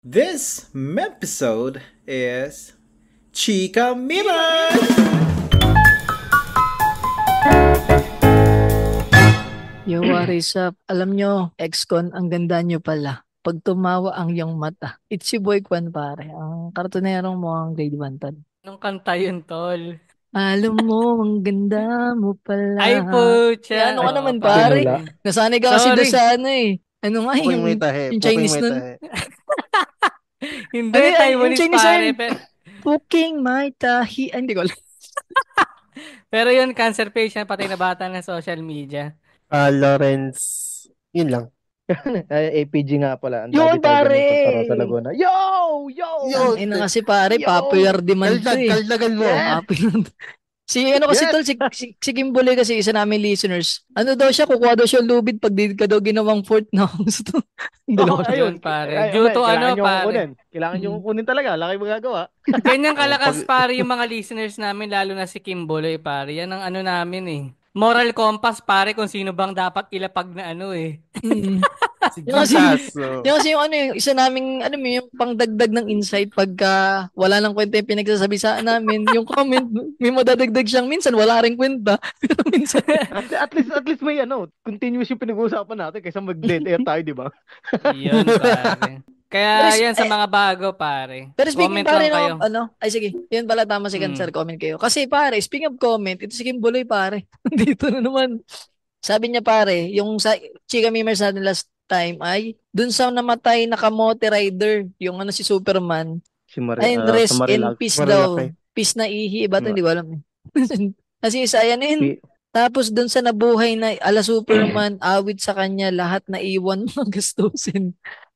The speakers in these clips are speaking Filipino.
This episode is Chica Mimers! Yo, what is up? Alam nyo, ex-con, ang ganda nyo pala. Pag tumawa ang iyong mata. It's si Boy Kwan, pare. Ang kartonerong mo ang grade 1 tad. Nung kanta yun, tol. Alam mo, ang ganda mo pala. Ay, pucha. Ano ka Oo, naman, pare? pare. Sinula. Nasanay ka kasi doon Sorry. sa ano eh. Ano nga Puking yung, may tahe. yung Puking Chinese may nun? tahe. Hindi, Ano yan? Yung Taiwanese, Chinese pare. yun? Puking may tahi. Ay, hindi ko alam. Pero yun, cancer patient, patay na bata ng social media. Lawrence. Yun lang. APG nga pala. Ang Yun, lagi tayo pare! ganito sa Rosa Laguna. Yo! Yo! Ang ina kasi pare, popular demand to eh. Kaldagan mo. Yeah. Si ano kasi Yes. tol, si Kimbolay kasi isa namin listeners. Ano daw siya, kukuha daw siya lubid pag di ka daw ginawang fourth na gusto. Ayun, pare. Due to ano, pare. Kailangan nyo kunin talaga. Laki magagawa. Ganyan kalakas, pare, yung mga listeners namin, lalo na si Kimboloy, pare. Yan ang ano namin eh. Moral compass, pare, kung sino bang dapat ilapag na ano eh. Mm. Sige, Yung kasi, Saso. yung kasi yung ano yung isa naming ano yung pangdagdag ng insight pagka wala lang kwenta yung pinagsasabi sa namin, yung comment may madadagdag siyang minsan wala ring kwenta. Pero minsan At least may continuous yung pinag-uusapan natin kaysa mag-dead air tayo, di ba? Yun, pare. Kaya yan sa mga bago, pare. Pero speaking Comment pare lang kayo. ay sige, yun pala tama si Cancer, comment kayo. Kasi pare, speaking of comment, ito si Kimboy pare. Dito na naman. Sabi niya pare, yung sa Chika Memers natin last time ay dun sa namatay na kamote rider, yung ano si Superman. Si Ay, rest in peace daw. Marilaki. Peace na ihi, iba to, hindi ko alam. Kasi isa yan yun. Tapos dun sa nabuhay na ala Superman, awit sa kanya, lahat na iwan mga gastusin.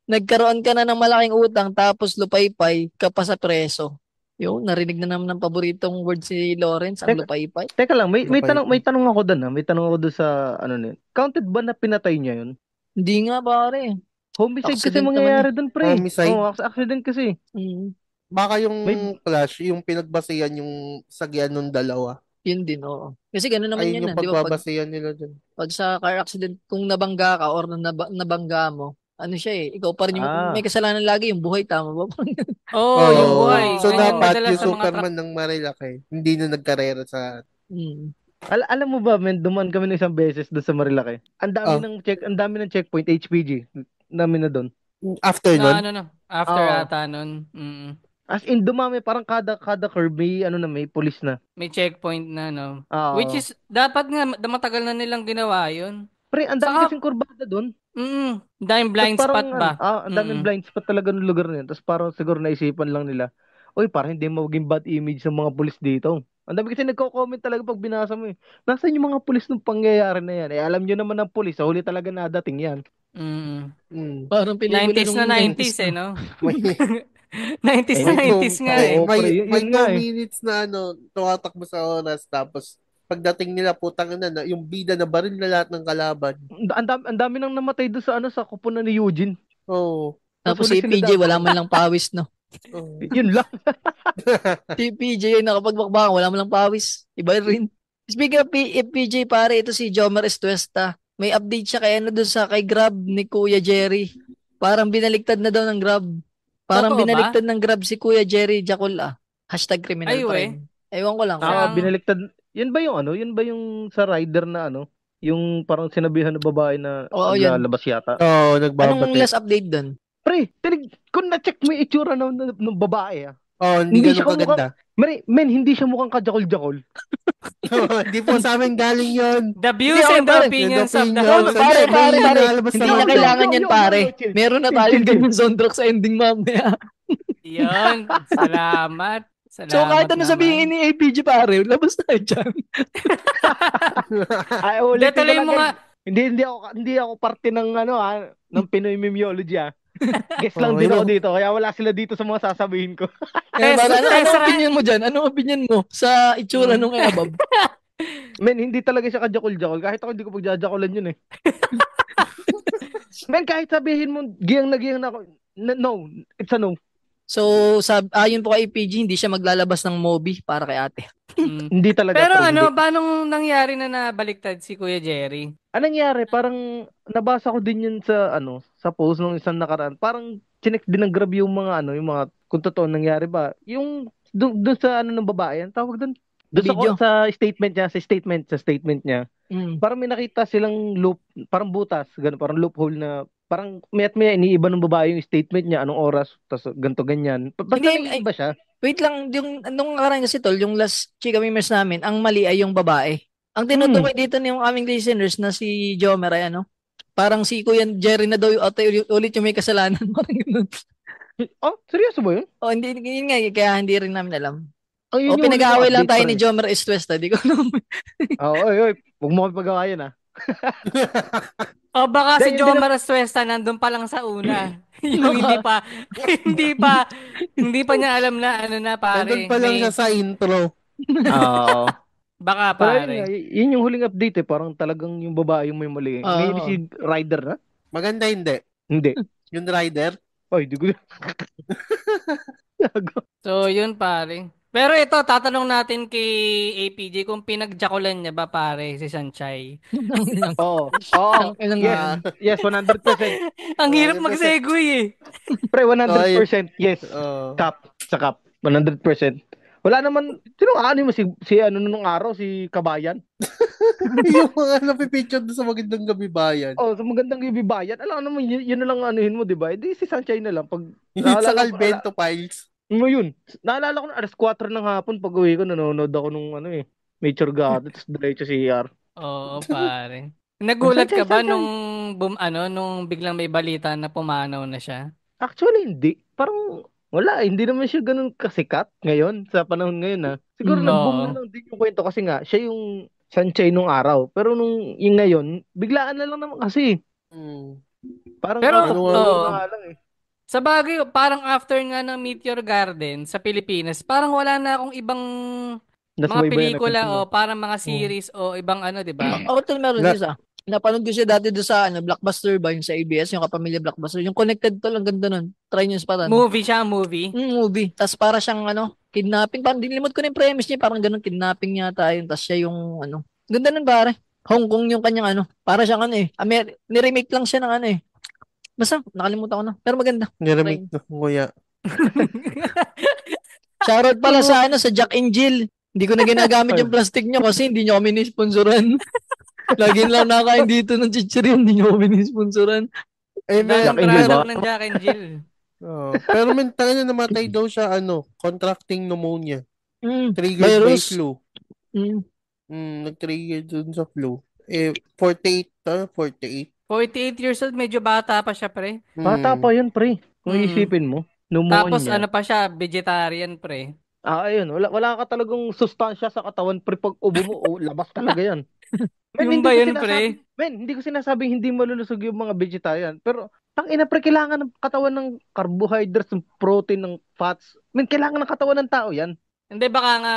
Nagkaroon ka na ng malaking utang, tapos lupaypay ka pa sa preso. Yun, narinig na naman ng paboritong word si Lawrence, ang lupaypay. Teka lang, may tanong ako doon, May tanong ako doon sa ano niyan. Counted ba na pinatay niya yun? Hindi nga pare. Homicide kasi Accident mangyayari doon, pre. Homicide? Accident kasi. Mm, Baka yung May- clash, yung pinagbasehan yung sagyan ng dalawa. yun din, oo. Kasi gano'n naman Ayun yun, yung di ba? pagbabasehan nila dun. Pag sa car accident, kung nabangga ka or nabangga mo, ano siya eh, ikaw pa rin yung may kasalanan lagi, yung buhay, tama ba? Oo, yung buhay. So Ganyan dapat madalas yung sa mga Superman ng Marilaki, hindi na nagkarera sa... Mm. Alam mo ba, men, dumaan kami ng isang beses doon sa Marilaki. Ang dami ng checkpoint HPG namin na doon. After nun? After Oo. ata nun. Mm. As in, dumami, parang kada curve may police na. May checkpoint na, no? Oo. Which is, dapat nga, matagal na nilang ginawa yun. Pre, ang dami Saka- kasing kurbada doon. Daming blind Tas spot ba? ang daming blind spot talaga ng lugar na yun. Tapos parang siguro naisipan lang nila, uy, parang hindi maging bad image ng mga pulis dito. Ang dami kasi nagko-comment talaga pag binasa mo eh. Nasaan yung mga pulis nung pangyayari na yan? Eh, alam nyo naman ng pulis, sa huli talaga nadating yan. Parang pelikula 90s nung na 90s eh, no? May, 90s na 90s nga eh. Oo, pre, may yun 2 nga eh. minutes na tumatakbo sa oras, tapos pagdating nila, putang na, yung bida na baril na lahat ng kalaban. Ang dami nang namatay doon sa sa kupunan ni Eugene. Oo. Tapos Huli si sila PJ, dapat. wala man lang pawis, no? Yun lang. Si PJ, nakapagbakbakan, wala man lang pawis. Iba rin. Speaking of PJ, pare, ito si Jomar Estuesta. May update siya kay doon sa kay Grab ni Kuya Jerry. Parang binaliktad na daw ng Grab. Parang Totoo ba? binaliktad ng Grab si Kuya Jerry Jacol Hashtag criminal Ay, pa we. rin. Ewan ko lang. Binaliktad. Yan ba yung Yan ba yung sa rider na yung parang sinabihan ng babae na Oo, yun. lalabas yata? Oo, Anong nagbabate. last update doon? Pre, kung na-check mo yung itsura ng babae Oo, hindi ganun kaganda. Men, hindi siya mukhang kajakol-jakol. Hindi po sa amin galing yun. The views Hindi, and the pare. opinions of the Opinions. host. Pare, May pare. lalabas Hindi na na mga- kailangan yan, Yo, pare. chill. Meron na tayong ganyan soundtrack sa ending mamaya. Yun. Salamat. Salamat So kahit ano naman. sabihin ni APG, pare, labas tayo dyan. Ay, Hindi, ulitin ko tuloy lang, mo nga. guys. Hindi ako parte ng ng Pinoy Memeology Guess lang Oh, din yun. ako dito, kaya wala sila dito sa mga sasabihin ko. Ano opinion mo dyan? Anong opinion mo sa itsura nung Ebab? Men, hindi talaga siya kajakol-jakol. Kahit ako hindi ko pagjajakolan yun eh. Men, kahit sabihin mo, giyang na ako. No, it's a no. So, ayon po kay APG, hindi siya maglalabas ng Moby para kay ate. Hindi talaga. Pero pre, hindi. ba nung nangyari na nabaliktad si Kuya Jerry? Anong nangyari? Parang nabasa ko din yun sa sa post nung isang nakaraan. Parang chinek din ng Grab yung mga yung mga kung totoo nangyari ba. Yung doon sa ng babae, ang tawag doon. Doon Video. sa statement niya. Mm. Parang may nakita silang loop, parang butas, ganun, parang loophole na parang may iniiba ng babae yung statement niya, anong oras, tapos ganto ganyan. Basta Hindi, may iba siya. Wait lang, yung nung nakaraan kasi tol, yung last chika memers namin, ang mali ay yung babae. Ang tinutukoy dito ng aming listeners na si Jomer ay parang si Kuya Jerry na daw yung ulit yung may kasalanan. Parang ganun. Oh, seryoso ba yun? O hindi, yun nga, kaya hindi rin namin alam. Ay, O yun yung pinag-aaway lang update tayo pa ni rin. Jomer East West, di ko alam. Oy, huwag mo pagawa yan O baka si Hindi, Jomar Estuesta nandun pa lang sa una. Yung hindi pa niya alam na na pare. Nandun pa lang siya sa intro. Oo. Baka Pero yun pare. nga, yun yung huling update parang talagang yung babae yung may mali. Ngayon si Ryder na? Maganda hindi. Hindi. Yung rider. Ay, di ko. So, yun pare. Pero ito, tatanong natin kay APJ kung pinagjakulan niya ba pare si Sanchay. Oo. Yes, 100%. Ang hirap mag-segue eh. Pre, 100% yes. Cap. Sa cap. 100%. Wala naman, sino mo si nung araw, si Kabayan? Yung mga napipicture doon sa Magandang Gabi Bayan. Oh, sa Magandang Gabi Bayan. Alam naman, yun na lang anuhin mo, di ba? Di si Sanchay na lang. Pag, Sa Calvento Files. Yun. Naalala ko na alas 4 ng hapon pag uwi ko, nanonood ako nung Mature God, tapos diretso CR. Oo, pare. Nagulat ka ba nung biglang may balita na pumanaw na siya? Actually, hindi. Parang wala, hindi naman siya ganun kasikat ngayon, sa panahon ngayon Siguro nag-boom lang din yung kwento kasi nga, siya yung Sanchay nung araw. Pero yung ngayon, biglaan na lang naman kasi. Parang na lang Sa bagay, parang after nga ng Meteor Garden sa Pilipinas, parang wala na akong ibang mga pelikula o parang mga series o ibang di ba? Ako tol meron isa. Napanood ko siya dati doon sa Blockbuster ba yung sa ABS, yung Kapamilya Blockbuster. Yung Connected tol, ang ganda nun. Try nyo sa Movie siya, movie? Movie. Tapos para siyang kidnapping. Parang dilimot ko na yung premise niya. Parang ganun, kidnapping yata yun. Tapos siya yung ganda nun pare. Hong Kong yung kanyang para siyang niremake lang siya ng basta, nakalimutan ko na. Pero maganda. Niremake na nguya. Shoutout pala sa Jack and Jill. Hindi ko na ginagamit yung plastic nyo kasi hindi nyo kami nisponsoran. Lagi lang nakain dito ng chichirin, hindi nyo kami nisponsoran. Dahil product ng Jack and Jill. Pero mental na namatay daw siya, contracting pneumonia. Triggered by flu. Nag-trigger dun sa flu. 48 years old, medyo bata pa siya, pre. Bata pa yun, pre. Kung isipin mo. Pneumonia. Tapos pa siya, vegetarian, pre. Ayun. Wala ka talagang sustansya sa katawan, pre. Pag ubo mo, labas talaga yan. Yung ba yun, pre? Hindi ko sinasabing hindi malulusog yung mga vegetarian. Pero, pre, kailangan ng katawan ng carbohydrates, ng protein, ng fats. Kailangan ng katawan ng tao yan. Hindi, baka nga,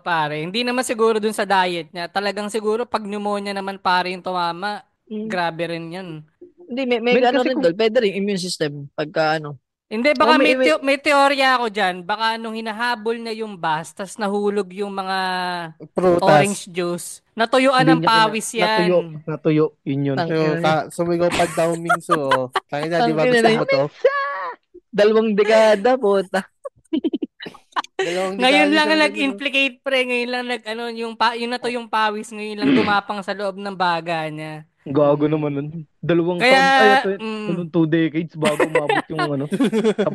pare, hindi naman siguro dun sa diet niya. Talagang siguro, pag pneumonia naman, pare, yung tumama, grabe rin yun. Hindi, may rin doon. Pwede rin, immune system. Pagka Hindi, baka may teorya ako dyan. Baka nung hinahabol na yung bus, tas nahulog yung mga orange juice, natuyuan ng pawis yan. Natuyo. Yun. Sumigaw pa daw minso. Tayo na, di ba gusto mo to? 2 dekada, puta. Ngayon lang nag-implicate, pre. Ngayon lang yung natuyong pawis, ngayon lang dumapang sa loob ng baga niya. Gago naman nun. 2 taon, 2 decades bago umabot yung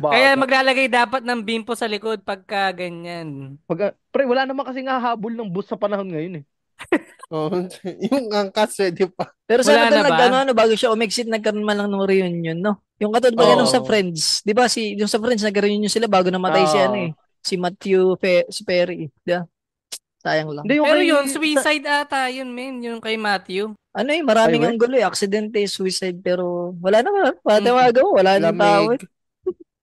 Kaya maglalagay dapat ng bimpo sa likod pagka ganyan. Pre, wala naman kasing hahabol ng bus sa panahon ngayon eh. Yung angkas di pa. Pero sana doon bago siya umexit, nagkaroon man lang ng reunion, no? Yung katulad ba ganun sa Friends. Di ba yung sa Friends, nag-reunion sila bago namatay si Matthew, si Perry. Diba? Sayang lang. Pero yun, suicide ata yun, men. Yung kay Matthew. Maraming ang gulo aksidente, suicide, pero wala naman. Wala nang tao.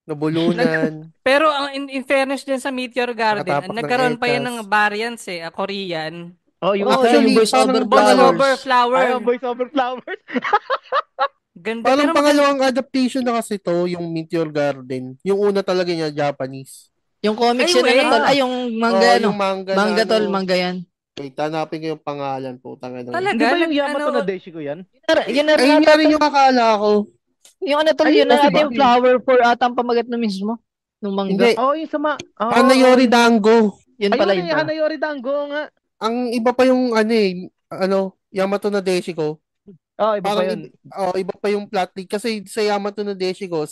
Nabulunan. Pero in fairness din sa Meteor Garden, nagkaroon pa yan ng variants Korean. Yung Voice Over Flowers. Voice Over Flowers. Ganda. Parang pangalawang adaptation na kasi to, yung Meteor Garden. Yung una talaga niya, Japanese. Yung comics yun tol. Yung manga, manga tol, manga yan. Wait, hanapin ko yung pangalan po. Talaga? Di ba yung Yamato na Deshi ko yan? Yun na rin yung akala ko. Yung ano tol, Ay, yun na kasi natin yung flower for atang pamagat na mismo. Nung manga. Hindi. Yung sama. Hanayori Dango. Yun pala, yun Ayun, pala. Hanayori Dango nga. Ang iba pa yung Yamato na Deshiko. Iba pa yun. Iba pa yung plot lead. Kasi sa Yamato no Deshiko,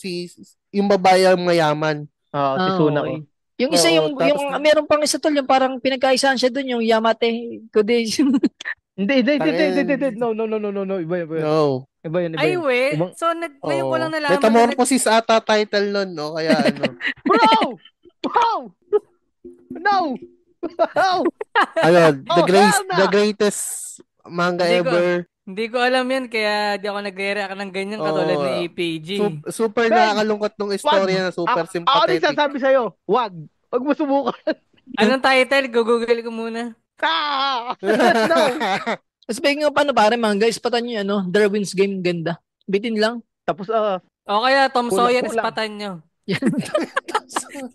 yung babae ang mayaman. Si Suna ko. Okay. Yung isa tapos meron pang isa tol, yung parang pinagkaisahan siya dun, yung Yamate Kude. Hindi. Tangin. No. Iba yun. No. Iba yun. Ay, wait. Ibang... So, ngayon ko lang nalaman Metamorphosis ata title nun, no? Kaya ano. Bro! Wow! No! Wow! The greatest manga Hindi ko- ever. Hindi ko alam yan, kaya di ako nagre-react ng ganyan katulad ni APG. Super Ben, nakakalungkot nung istorya na super Ako sympathetic. din sasabi sa'yo, wag mo subukan. Anong title? Google ko muna. No! Speaking of paano pare, manga, ispatan nyo yung Darwin's Game, ganda. Bitin lang. Tapos, O kaya Tom Sawyer, kulang. ispatan nyo.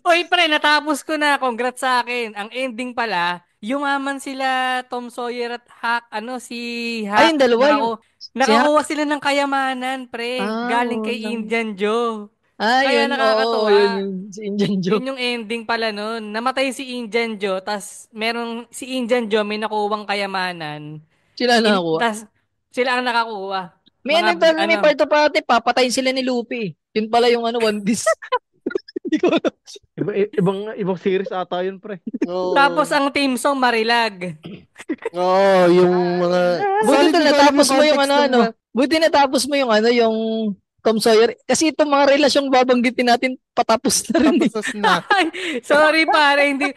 Oy, pre, natapos ko na. Congrats sa akin. Ang ending pala, yumaman sila Tom Sawyer at Hack, si Hack. Ay, yung dalawa, Nakakuha sila ng kayamanan, pre. Galing kay lang. Indian Joe. Kaya Yun, nakakatuwa. yun, si Indian Joe. Yun yung ending pala nun. Namatay si Indian Joe, tas si Indian Joe may nakuwang kayamanan. Sila nakakuha. Tas sila ang nakakuha. May may part of pati, papatayin sila ni Luffy. Yun pala yung One Piece. Hindi ko alam. Ibang series ata yun, pre. Tapos ang team song Marilag. Yung mga... Buti na natapos mo yung Buti natapos mo yung yung Tom Sawyer. Kasi itong mga relasyong babanggitin natin, patapos na rin. Tapos na. Sorry pare, hindi.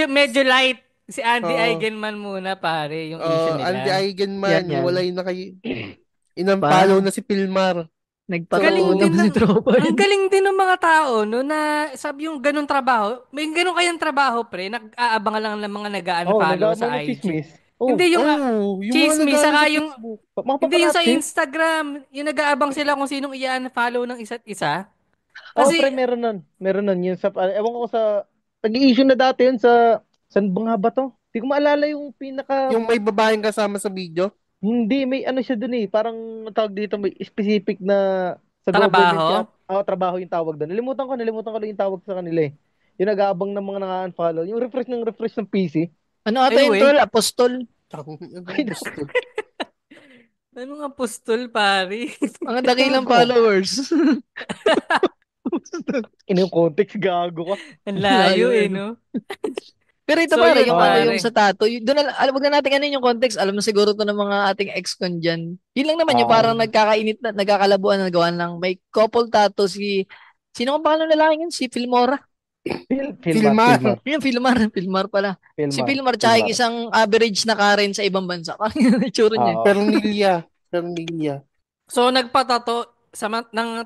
Medyo light. Si Andy Eigenman muna pare, yung issue nila. Andy Eigenman, Yan. wala na kayo. Inampalo na si Pilmar. Nagpagaling din si tropa. Ang galing din ng mga tao, no, na sabi yung ganun trabaho. May ganun kayang trabaho, pre. Nag-aabang lang ng mga nag-follow sa IG. Hindi yung chismis, saka yung hindi yung sa Instagram, yung nag-aabang sila kung sinong i-unfollow ng isa't isa. Kasi pre, meron nun yun sa ewan ko sa nag-i-issue na dati yun sa saan ba nga ba to? Hindi ko maalala yung pinaka yung may babaeng kasama sa video. Hindi, may siya dun eh. Parang tawag dito, may specific na sa trabaho? Trabaho yung tawag doon. Nalimutan ko lang yung tawag sa kanila eh. Yung nag-aabang ng mga naka-unfollow. Yung refresh ng PC. Ano ata yung tol? Apostol? Anong apostol, pare? Mga dakilang followers. Yung context, gago ka. Ang layo no? Pero ito pare, yung sa tattoo, doon wag na natin yung context, alam na siguro to ng mga ating ex-con dyan. Yun lang naman yung parang nagkakainit na, nagkakalabuan na nagawa ng may couple tattoo sino ang pangalan lalaki yun? Si Filmora? Filmar. Yung Filmar pala. Si Filmar, tsaka yung isang average na Karen sa ibang bansa. Parang yung itsura niya. Pernilla. So, nagpatato ng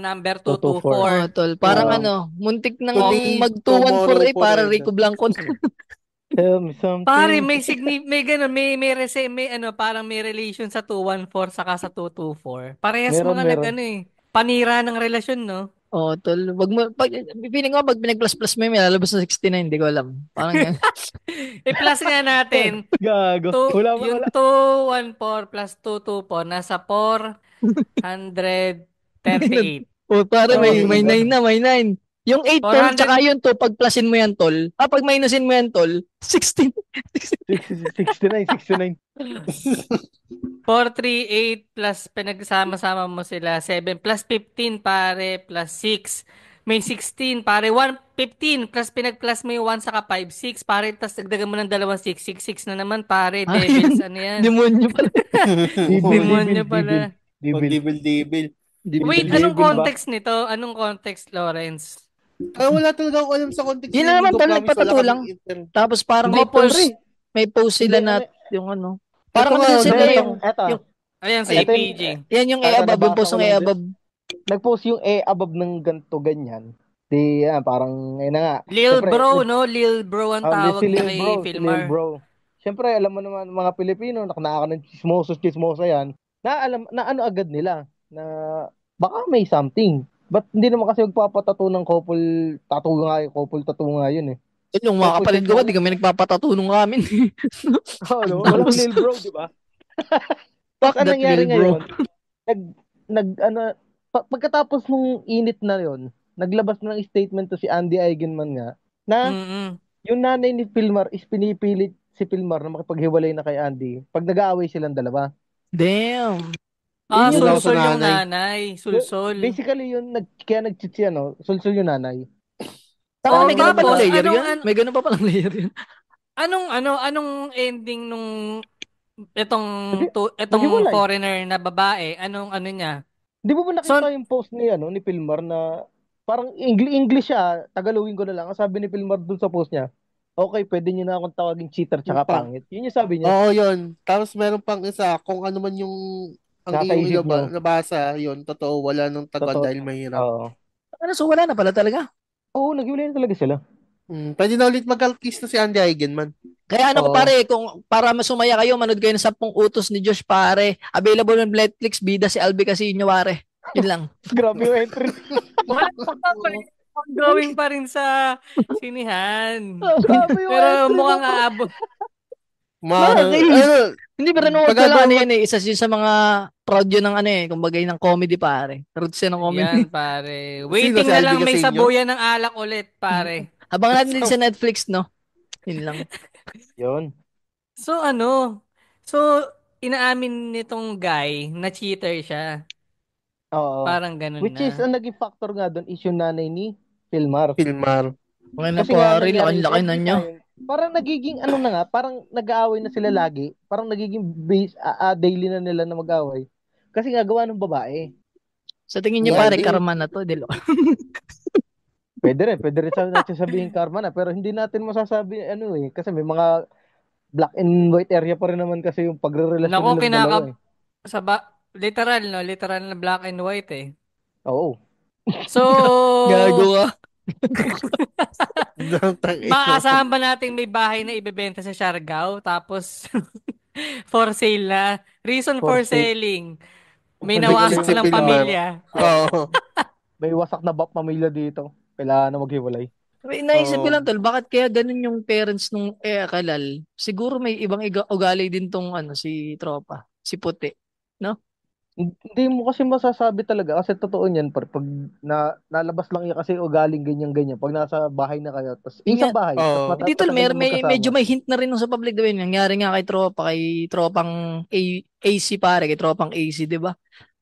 number 224. Tol. Parang muntik nang mag-214 para Rico Blanco. Tell me something. Pare, may ganun, parang may relation sa 214 saka sa 224. Parehas mga panira ng relasyon, no? Tol. Piling ko pag pinag-plus-plus mo, may lalabas na 69, hindi ko alam. Parang yan. I-plus nga natin. Gago. Yung 214 plus 224, nasa 438. Pare, may 9 na, may 9. Yung 8 tol, tsaka yung 2, pag plusin mo yan tol. Pag minusin mo yan tol, 16. 69. 438 plus pinagsama-sama mo sila 7 plus 15 pare plus 6 may 16 pare 115 plus pinag-plus mo yung 1 saka 5 6 pare tas dagdagan mo ng dalawang 6 6 na naman pare devils ano yan demonyo pala. Demonyo pala. Devil. Wait, anong context nito? Anong context, Lawrence? Wala talaga ako alam sa context. Yun na naman talaga nagpatatulang. Tapos parang may post sila na yung parang sila yung ayan si APG. Yan yung A-above, yung post ng A-above. Nag-post yung A-above ng ganito ganyan. Di parang na nga. Lil Bro, no? Lil Bro ang tawag niya kay Filmar. Lil Bro. Siyempre, alam mo naman mga Pilipino, nakaka ng chismosa yan. Na agad nila na baka may something. But hindi naman kasi magpapatato ng couple tattoo nga yun eh. Yung mga kapatid ko di kami nagpapatato nung amin. Walang Lil Bro, di ba? Tapos anong nangyari ngayon? pagkatapos nung init na yon, naglabas ng statement to si Andy Eigenman nga na Mm-mm. yung nanay ni Pilmar is pinipilit si Pilmar na makipaghiwalay na kay Andy pag nag-aaway silang dalawa. Damn. Ah, Yun yung Sulol sa sulsol yung nanay. nanay. Sulsol. basically yun kaya nagchitsi sulsul yung nanay. Saka Oh, may ganun palang tapos layer anong yun? May ganun pa palang layer yun? anong ending nung itong itong Naghiwalay. foreigner na babae? Anong ano niya? Di mo ba So, nakita yung post ni Pilmar na parang English siya, Tagalogin ko na lang. Ang sabi ni Pilmar dun sa post niya, okay, pwede niyo na akong tawaging cheater Yung tsaka pang, pangit. Yun yung sabi niya. Oo, yun. Tapos meron pang isa, kung ano man yung ang Nasa iyong isip niyo. nabasa, yun, totoo, wala nang tagal Totoo. dahil mahirap. Oo. Ano, so wala na pala talaga. Oo, naghiwalay na talaga sila. Pwede na ulit mag-kiss na si Andy Eigenman. Kaya ano ko Oo. pare, kung para masumaya kayo, manood kayo ng 10 utos ni Josh pare. Available on Netflix, bida si Albi Casino pare. Yun lang. Grabe yung entry. wala pa rin. Ongoing pa rin sa sinihan. Grabe yung Pero entry mukhang na. aabot. Bakit? Hindi ba nanood ko lang Pagagawa ano yan eh, isa yun sa mga prod yun ng ano eh, kumbaga ng comedy pare. Roots yan ng comedy. Yan, pare. Waiting si na Albi lang may Casino? sabuyan ng alak ulit, pare. Abangan natin din sa Netflix, no? Yun lang. Yun. So, So, inaamin nitong guy na cheater siya. Oo. Parang ganun Which is, na. ang naging factor nga doon is yung nanay ni Pilmar. Filmar. Okay na Kasi nga pare, nangyari laki-laki na every nyo. time, parang nagiging ano na nga, parang nag-aaway na sila lagi. Parang nagiging daily na nila na mag-aaway. Kasi nga gawa ng babae. Sa tingin nyo Yeah, pare, hindi. karma na to, dilo. Pwede rin natin sabihin karma na, pero hindi natin masasabi ano eh. Kasi may mga black and white area pa rin naman kasi yung pagre-relasyon Nako, nilang dalawa eh. literal, no? Literal na black and white eh. Oo. So, Gago ka. makakasahan ba natin may bahay na ibebenta sa Siargao? Tapos, for sale na. Reason for For sale. selling. May Kasi nawasak si ng Pilmar. pamilya. Oo. may wasak na pamilya dito. Kailangan na maghiwalay. May naisip ko Oo. lang tol, bakit kaya ganun yung parents nung kalal? Siguro may ibang ugali din tong si tropa, si puti. Hindi mo kasi masasabi talaga kasi totoo niyan pag nalabas lang yan kasi ugaling ganyan-ganyan pag nasa bahay na kayo tapos Yun isang nga, bahay tapos Oo. hindi tol, matagal na medyo magkasama. may hint na rin nung sa public domain. Nangyari nga kay tropang AC pare, kay tropang AC, 'di ba?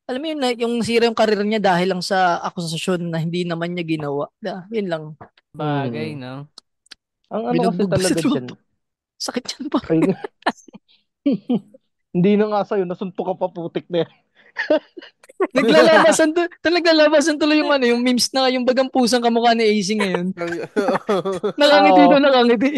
Alam mo yun, yung sira yung karir niya dahil lang sa akusasyon na hindi naman niya ginawa. Yun lang. Bagay, Hmm. no? Ang ano kasi Binugbog talaga sa diyan. tropa. Sakit yan pa. Ay, hindi na nga sa'yo, nasuntok ka pa putik na yan. Naglalabasan tuloy yung memes na yung bagang pusang kamukha ni AC ngayon. Nakangiti Oo. daw, nakangiti.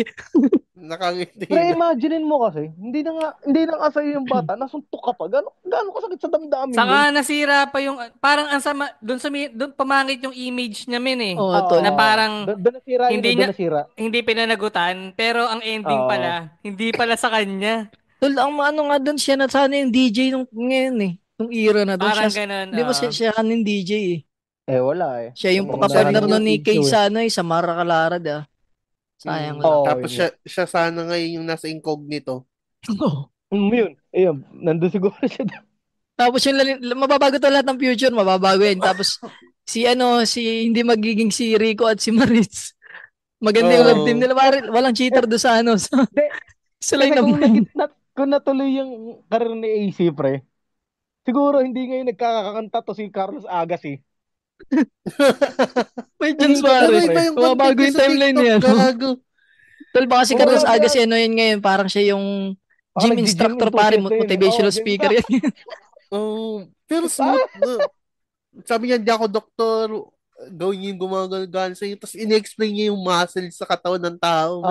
Nakangiti Pero na. imaginein mo kasi, hindi na nga sa'yo yung bata, nasuntok ka pa. Gano'n kasakit sa damdamin yun. Saka nasira pa yung, parang ang sama, doon pamangit yung image niya eh. Oo, tol. Na parang, Doon nasira yun hindi doon niya, nasira. hindi pinanagutan, pero ang ending Oo. pala, hindi pala sa kanya. Tol, ang ano nga doon, siya na sana yung DJ nung ngayon eh. Nung era na doon. Parang ganun, Di ba siya yung DJ eh. Wala eh. Siya yung Nung kapartner nakaraan nun ni yung Kay show eh. sa sa Mara Calarad ah. Sayang lang. Oo, Tapos yun. siya sana ngayon yung nasa incognito. Yun. Ayun, nandun siguro siya. Tapos yung mababago to lahat ng future, mababago yan. Tapos si hindi magiging si Rico at si Maritz. Maganda yung love team nila. Walang cheater doon sa Hindi. sa line Kasi naman. kung natuloy yung karir ni AC, pre, siguro hindi ngayon nagkakakanta to si Carlos Agas eh. May chance Pero pare. iba yung Mababago content niya yung sa timeline TikTok, niya. gago. Tol, baka si Oo, Carlos grabe, Agassi yun ngayon. Parang siya yung Baka gym nag-gym instructor pare, enthusiast na yun eh. motivational Gym speaker yan. Pero smooth. Sabi niya, di ako doktor. Gawin niya yung gumagana sa'yo. Tapos in-explain niya yung muscle sa katawan ng tao.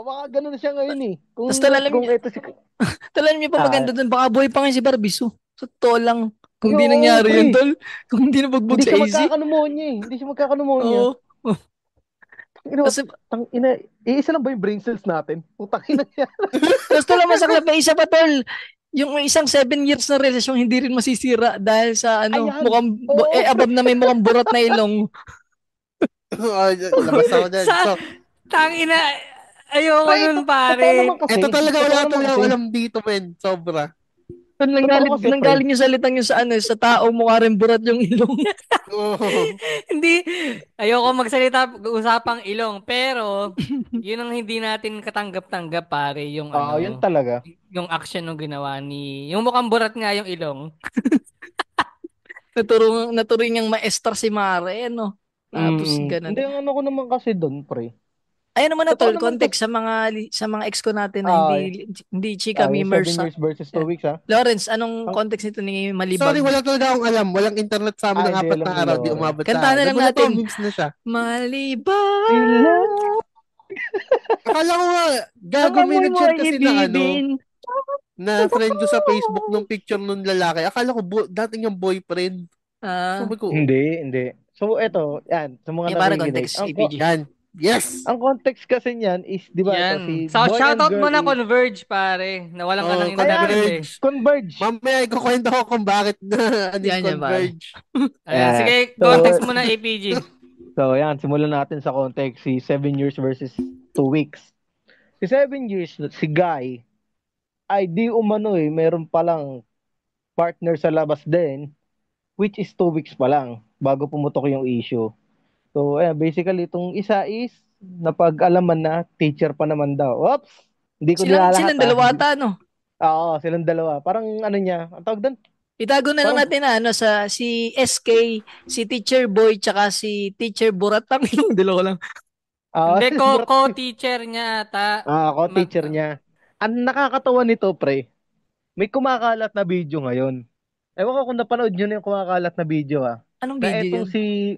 Baka ganun na siya ngayon eh. Tapos talalam niyo pa Ah. maganda dun. Baka buhay pa ngayon si Barbisu. Sa totoo lang. Kung di Oo, nangyari pre. yun, tol. Kung hindi nabugbog Hindi sa siya AC. magkakanumonya eh. Hindi siya magkakanumonya. Oo. Tapos, Iisa lang ba yung brain cells natin? Putang ina niya. tapos tol, masaklap na isa pa, tol. Yung isang 7 years na relasyon hindi rin masisira dahil sa Ayan. mukhang, Oo. above na may mukhang burat na ilong. Labas ako dyan. So, Tangina, ayoko Pre, nun totoo pare. naman kasi. ito talaga Totoo wala naman talaga kasi. walang dito, men. Sobra. Nanggaling yung salitang yung sa sa tao, mukha rin burat yung ilong. Hindi, ayoko magsalita usapang ilong, pero yun ang hindi natin katanggap-tanggap pare, yung yun talaga. yung action ng ginawa yung mukhang burat nga yung ilong. Naturo niyang maestra si Mare, no? Tapos ganun. Hindi, ang ko naman kasi doon, pre. Ayun naman na Totoo tol, naman context sa mga ex ko natin na hindi chika yung memers. 7 years versus 2 weeks, ha? Lawrence, anong context nito ni Malibag? Sorry, wala talaga akong alam. Walang internet sa amin ng 4 na araw. Di umabot sa Kanta na lang natin. Memes na siya. Malibag. Akala ko nga, gago may nag-share kasi na friend ko sa Facebook nung picture nung lalaki. Akala ko dating yung boyfriend. Sabi ko, Hindi. So, eto, yan. Sa mga nakikinig. Yan. Yes! Ang context kasi niyan is, di ba, ito, si so, boy shoutout and girl mo na Converge, pare. Nawalan ka ng internet. Converge. Mamaya, ikukwento ko kung bakit na Converge. Ayan, sige, context mo na, APG. So, yan. Simulan natin sa context. Si 7 years versus 2 weeks. Si 7 years, si Guy, ay di umano meron palang partner sa labas din, which is 2 weeks pa lang, bago pumutok yung issue. So, basically, itong isa is, napag-alaman na, teacher pa naman daw. Oops! Hindi ko nilalahat. Silang dalawa ata, no? Oo, silang dalawa. Parang niya, ang tawag doon? Itago na lang natin sa si SK, si Teacher Boy, tsaka si Teacher Burat. Yung dalawa lang. Hindi, co-teacher niya ata. Co-teacher niya. Ang nakakatawa nito, pre, may kumakalat na video ngayon. Ewan ko kung napanood nyo na yung kumakalat na video, ha. Anong video yun?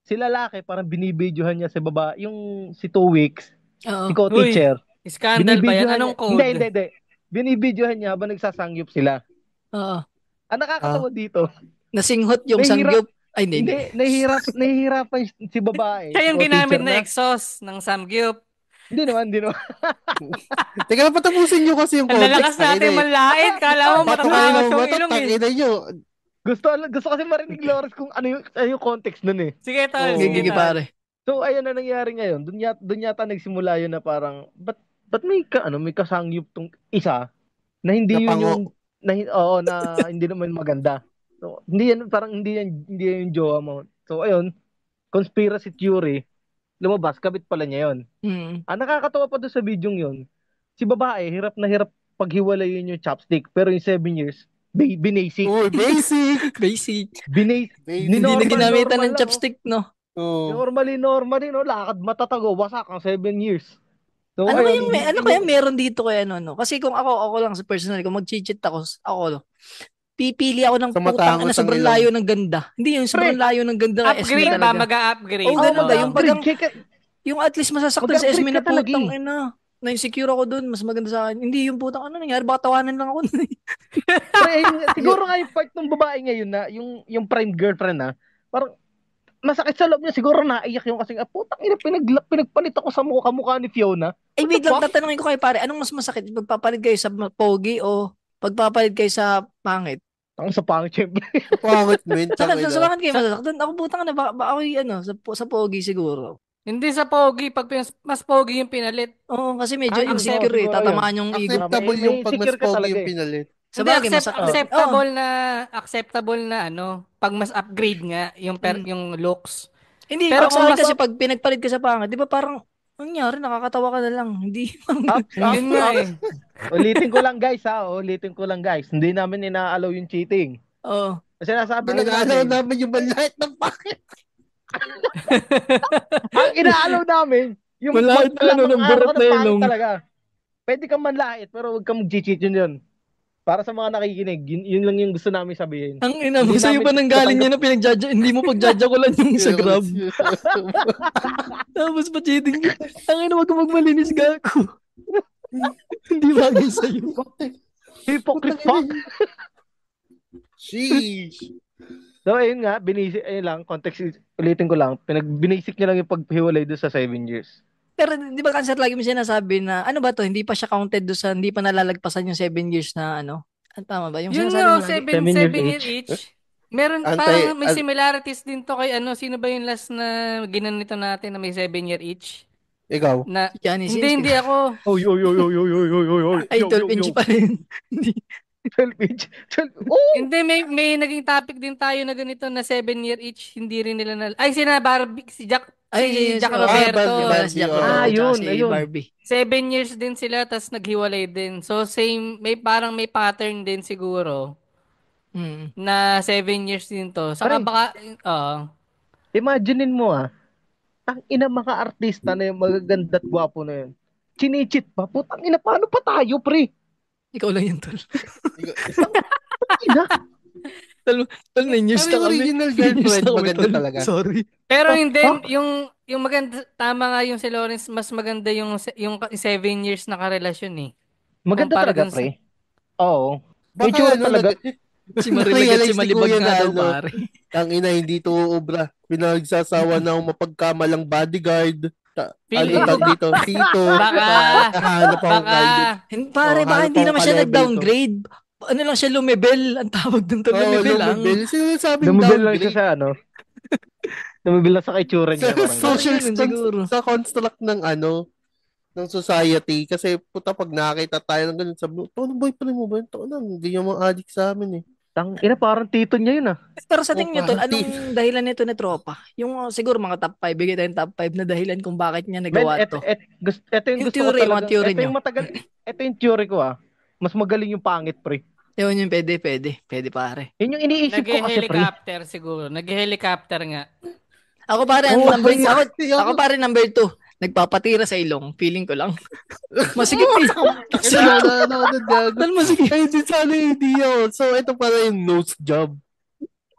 Si lalaki, parang binibidyohan niya sa baba, yung si 2 weeks, si co-teacher. Scandal ba yan? Anong code? Hindi. Binibidyohan niya habang nagsasangyup sila. Oo. Ang nakakatawa dito. Nasinghot yung sangyup. Ay, hindi. Nahihirapan si babae. Siya yung ginamit na exhaust ng samgyup. Hindi naman. Teka lang, patapusin nyo kasi yung context. Ang lalakas natin manlait. Kala mo matatakas yung ilong eh. Gusto kasi marinig, Lawrence, kung ano yung context nun eh. Sige, tol. Sige, pare. So, ayun na nangyari ngayon. Doon yata nagsimula yun na parang, ba't may kasangyup tong isa na hindi yun yung, na hindi naman maganda. So, hindi yan yung jowa mo. So, ayun, conspiracy theory, lumabas, kabit pala niya yun. Ang nakakatawa pa doon sa video yun, si babae, hirap na hirap paghiwalayin yung chopstick, pero yung 7 years, binasic. Oh, basic. Hindi na ginamitan ng chopstick, no? Normally, no? Lakad matatago, wasak ang 7 years. So, ano kaya meron dito kaya no? Kasi kung ako lang sa personal, kung mag-cheat ako, pipili ako ng putang na sobrang layo ng ganda. Hindi yung sobrang layo ng ganda ng SB talaga. Mag-upgrade. Oo, ganun ba? Yung at least masasaktan sa SB na putang ina. Na-insecure ako dun, mas maganda sa akin. Hindi yung putang ano nangyari, baka tawanan lang ako. Siguro nga yung part ng babae ngayon na, yung prime girlfriend na, parang masakit sa loob niya, siguro naiyak yung kasi, putang ina, pinagpalit ako sa mukha ni Fiona. Wait lang, tatanungin ko kayo pare, anong mas masakit? Pagpapalit kayo sa pogi o pagpapalit kayo sa pangit? Ang sa pangit, syempre. Pangit, man. Sa bakit kayo masasaktan? Ako putang na, baka ako sa pogi siguro. Hindi sa pogi, pag mas pogi yung pinalit. Oo, kasi medyo insecure tatamaan yung ego. Acceptable yung pag mas pogi yung pinalit. Hindi, acceptable na pag mas upgrade nga yung looks. Hindi, pero kasi pag pinagpalit ka sa pangit, di ba parang, nangyari, nakakatawa ka na lang. Hindi. Yun nga eh. Ulitin ko lang guys, hindi namin ina-allow yung cheating. Oo. Kasi nasabi lang namin yung malait ng pangit. Ang ina-allow namin, yung malait na ng burat na ilong. Pwede kang manlait, pero huwag kang mag-cheat yun. Para sa mga nakikinig, yun lang yung gusto namin sabihin. Ang ina mo, sa'yo ba nang galing niya na pinag-judge? Hindi mo pag-judge ko lang yung sa Grab. Tapos pa cheating ka. Ang ina, wag magmalinis ka ako. Hindi bagay sa'yo. Hypocrite fuck. Sheesh. So, ayun nga, context, ulitin ko lang, binisik niya lang yung paghiwalay doon sa 7 years. Pero di ba cancer lagi mo sinasabi na ano ba to, hindi pa siya counted doon sa hindi pa nalalagpasan yung 7 years na ano? Tama ba? Yung sinasabi mo 7 year each. Meron parang may similarities din to kay sino ba yung last na ginanito natin na may 7 year each? Ikaw? Hindi ako. Oy. Ay, 12 inch pa rin. 12 each. 12. Oh! Hindi, may naging topic din tayo na ganito na 7-year each, hindi rin nila si Barbie, si Jack, Ay, Jack Roberto. Roberto. Si Jack oh. Roberto, Yun, si ayun. Barbie. 7 years din sila, tas naghiwalay din. So, same, parang may pattern din siguro na 7 years din to. Saka Pare. baka, Imaginein mo ang ina mga artista na yung magaganda at gwapo na yun. Chinichit pa. Putang ina, paano pa tayo, pre? Ikaw lang yun, tol. Ina. Tol, na-news Pero na kami. original girlfriend, maganda talaga. Sorry. pero hindi, yung maganda, tama nga yung si Lawrence, mas maganda yung 7 years na karelasyon eh. Maganda Kumpara talaga, dun pre. Oo. May Baka tsura talaga. Si Marilag at si na-realize ni Malibag Kuya nga na daw, pare. ang ina, hindi to uubra. Pinagsasawa na akong mapagkamalang bodyguard. Feeling Ano tawag dito? Tito. Baka, Hanap ako baka, Pare, baka hanap hindi ako naman siya ka-level nag-downgrade. Ano lang siya, lumebel. Ang tawag dun to, lumebel lang. lumibel. Sinasabing Lumibel lang siya downgrade. sa ano. Lumibel lang sa itsura niya. Parang Social Parang ganun siguro. sa construct ng ng society. Kasi puta pag nakita tayo ng ganun, sabi mo, ano boyfriend mo ba yun? Ito na, hindi yung mga adik sa amin eh. ina, parang tito niya yun Pero sa tingin nyo, tol, parang anong dahilan nito ni Tropa? Yung siguro mga top 5, bigay tayong top 5 na dahilan kung bakit niya Men, nagawa to. ito yung Yung gusto theory, ko talaga. mga theory Ito nyo. yung matagal. Ito yung theory ko Mas magaling yung pangit, pre. Yun yung pwede. Pwede, pare. Yun yung iniisip ko kasi, pre. nag-helicopter siguro. Nag-helicopter nga. Ako pare, Oo, number, pre. ako pare number 2. Nagpapatira sa ilong. Feeling ko lang. Masikip eh. Dahil masigit. Ay, din sana yung idea. So, ito pala yung nose job.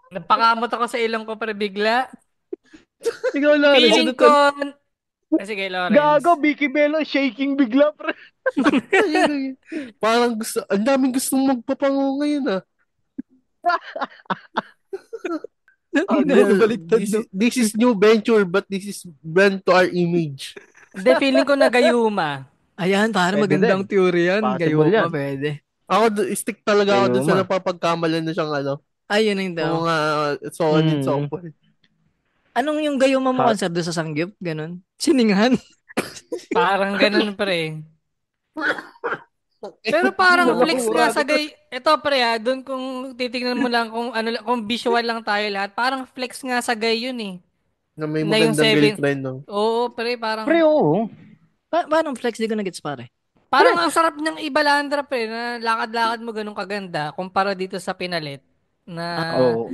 Napakamot ako sa ilong ko para bigla. Ikaw lang. Feeling ko, sige, Lawrence. Gago, Vicky Bello, shaking bigla, pre. Parang ang daming gustong magpapango ngayon This is new venture, but this is brand to our image. Hindi, feeling ko nagayuma. Ayan, pare, Pwede magandang din. theory yan. Possible Gayuma, yan. pwede. Ako, stick talaga ako dun sa Gayuma. napapagkamalan na siyang Ayun yung daw. mga so on and so forth. Anong yung gayuma mo concert doon sa Sangyup? Ganon? Siningahan? Parang ganun, pre. Pero parang flex nga sa ito pre doon kung titingnan mo lang kung kung visual lang tayo lahat, parang flex nga sa gay yun eh. Na may Na yung magandang 7. girlfriend, no? Oo, pre, parang Pre, oo. Paano flex? Di ko na-gets, pare. parang ang sarap niyang ibalandra pre na lakad-lakad mo ganun kaganda kumpara dito sa pinalit na Oo.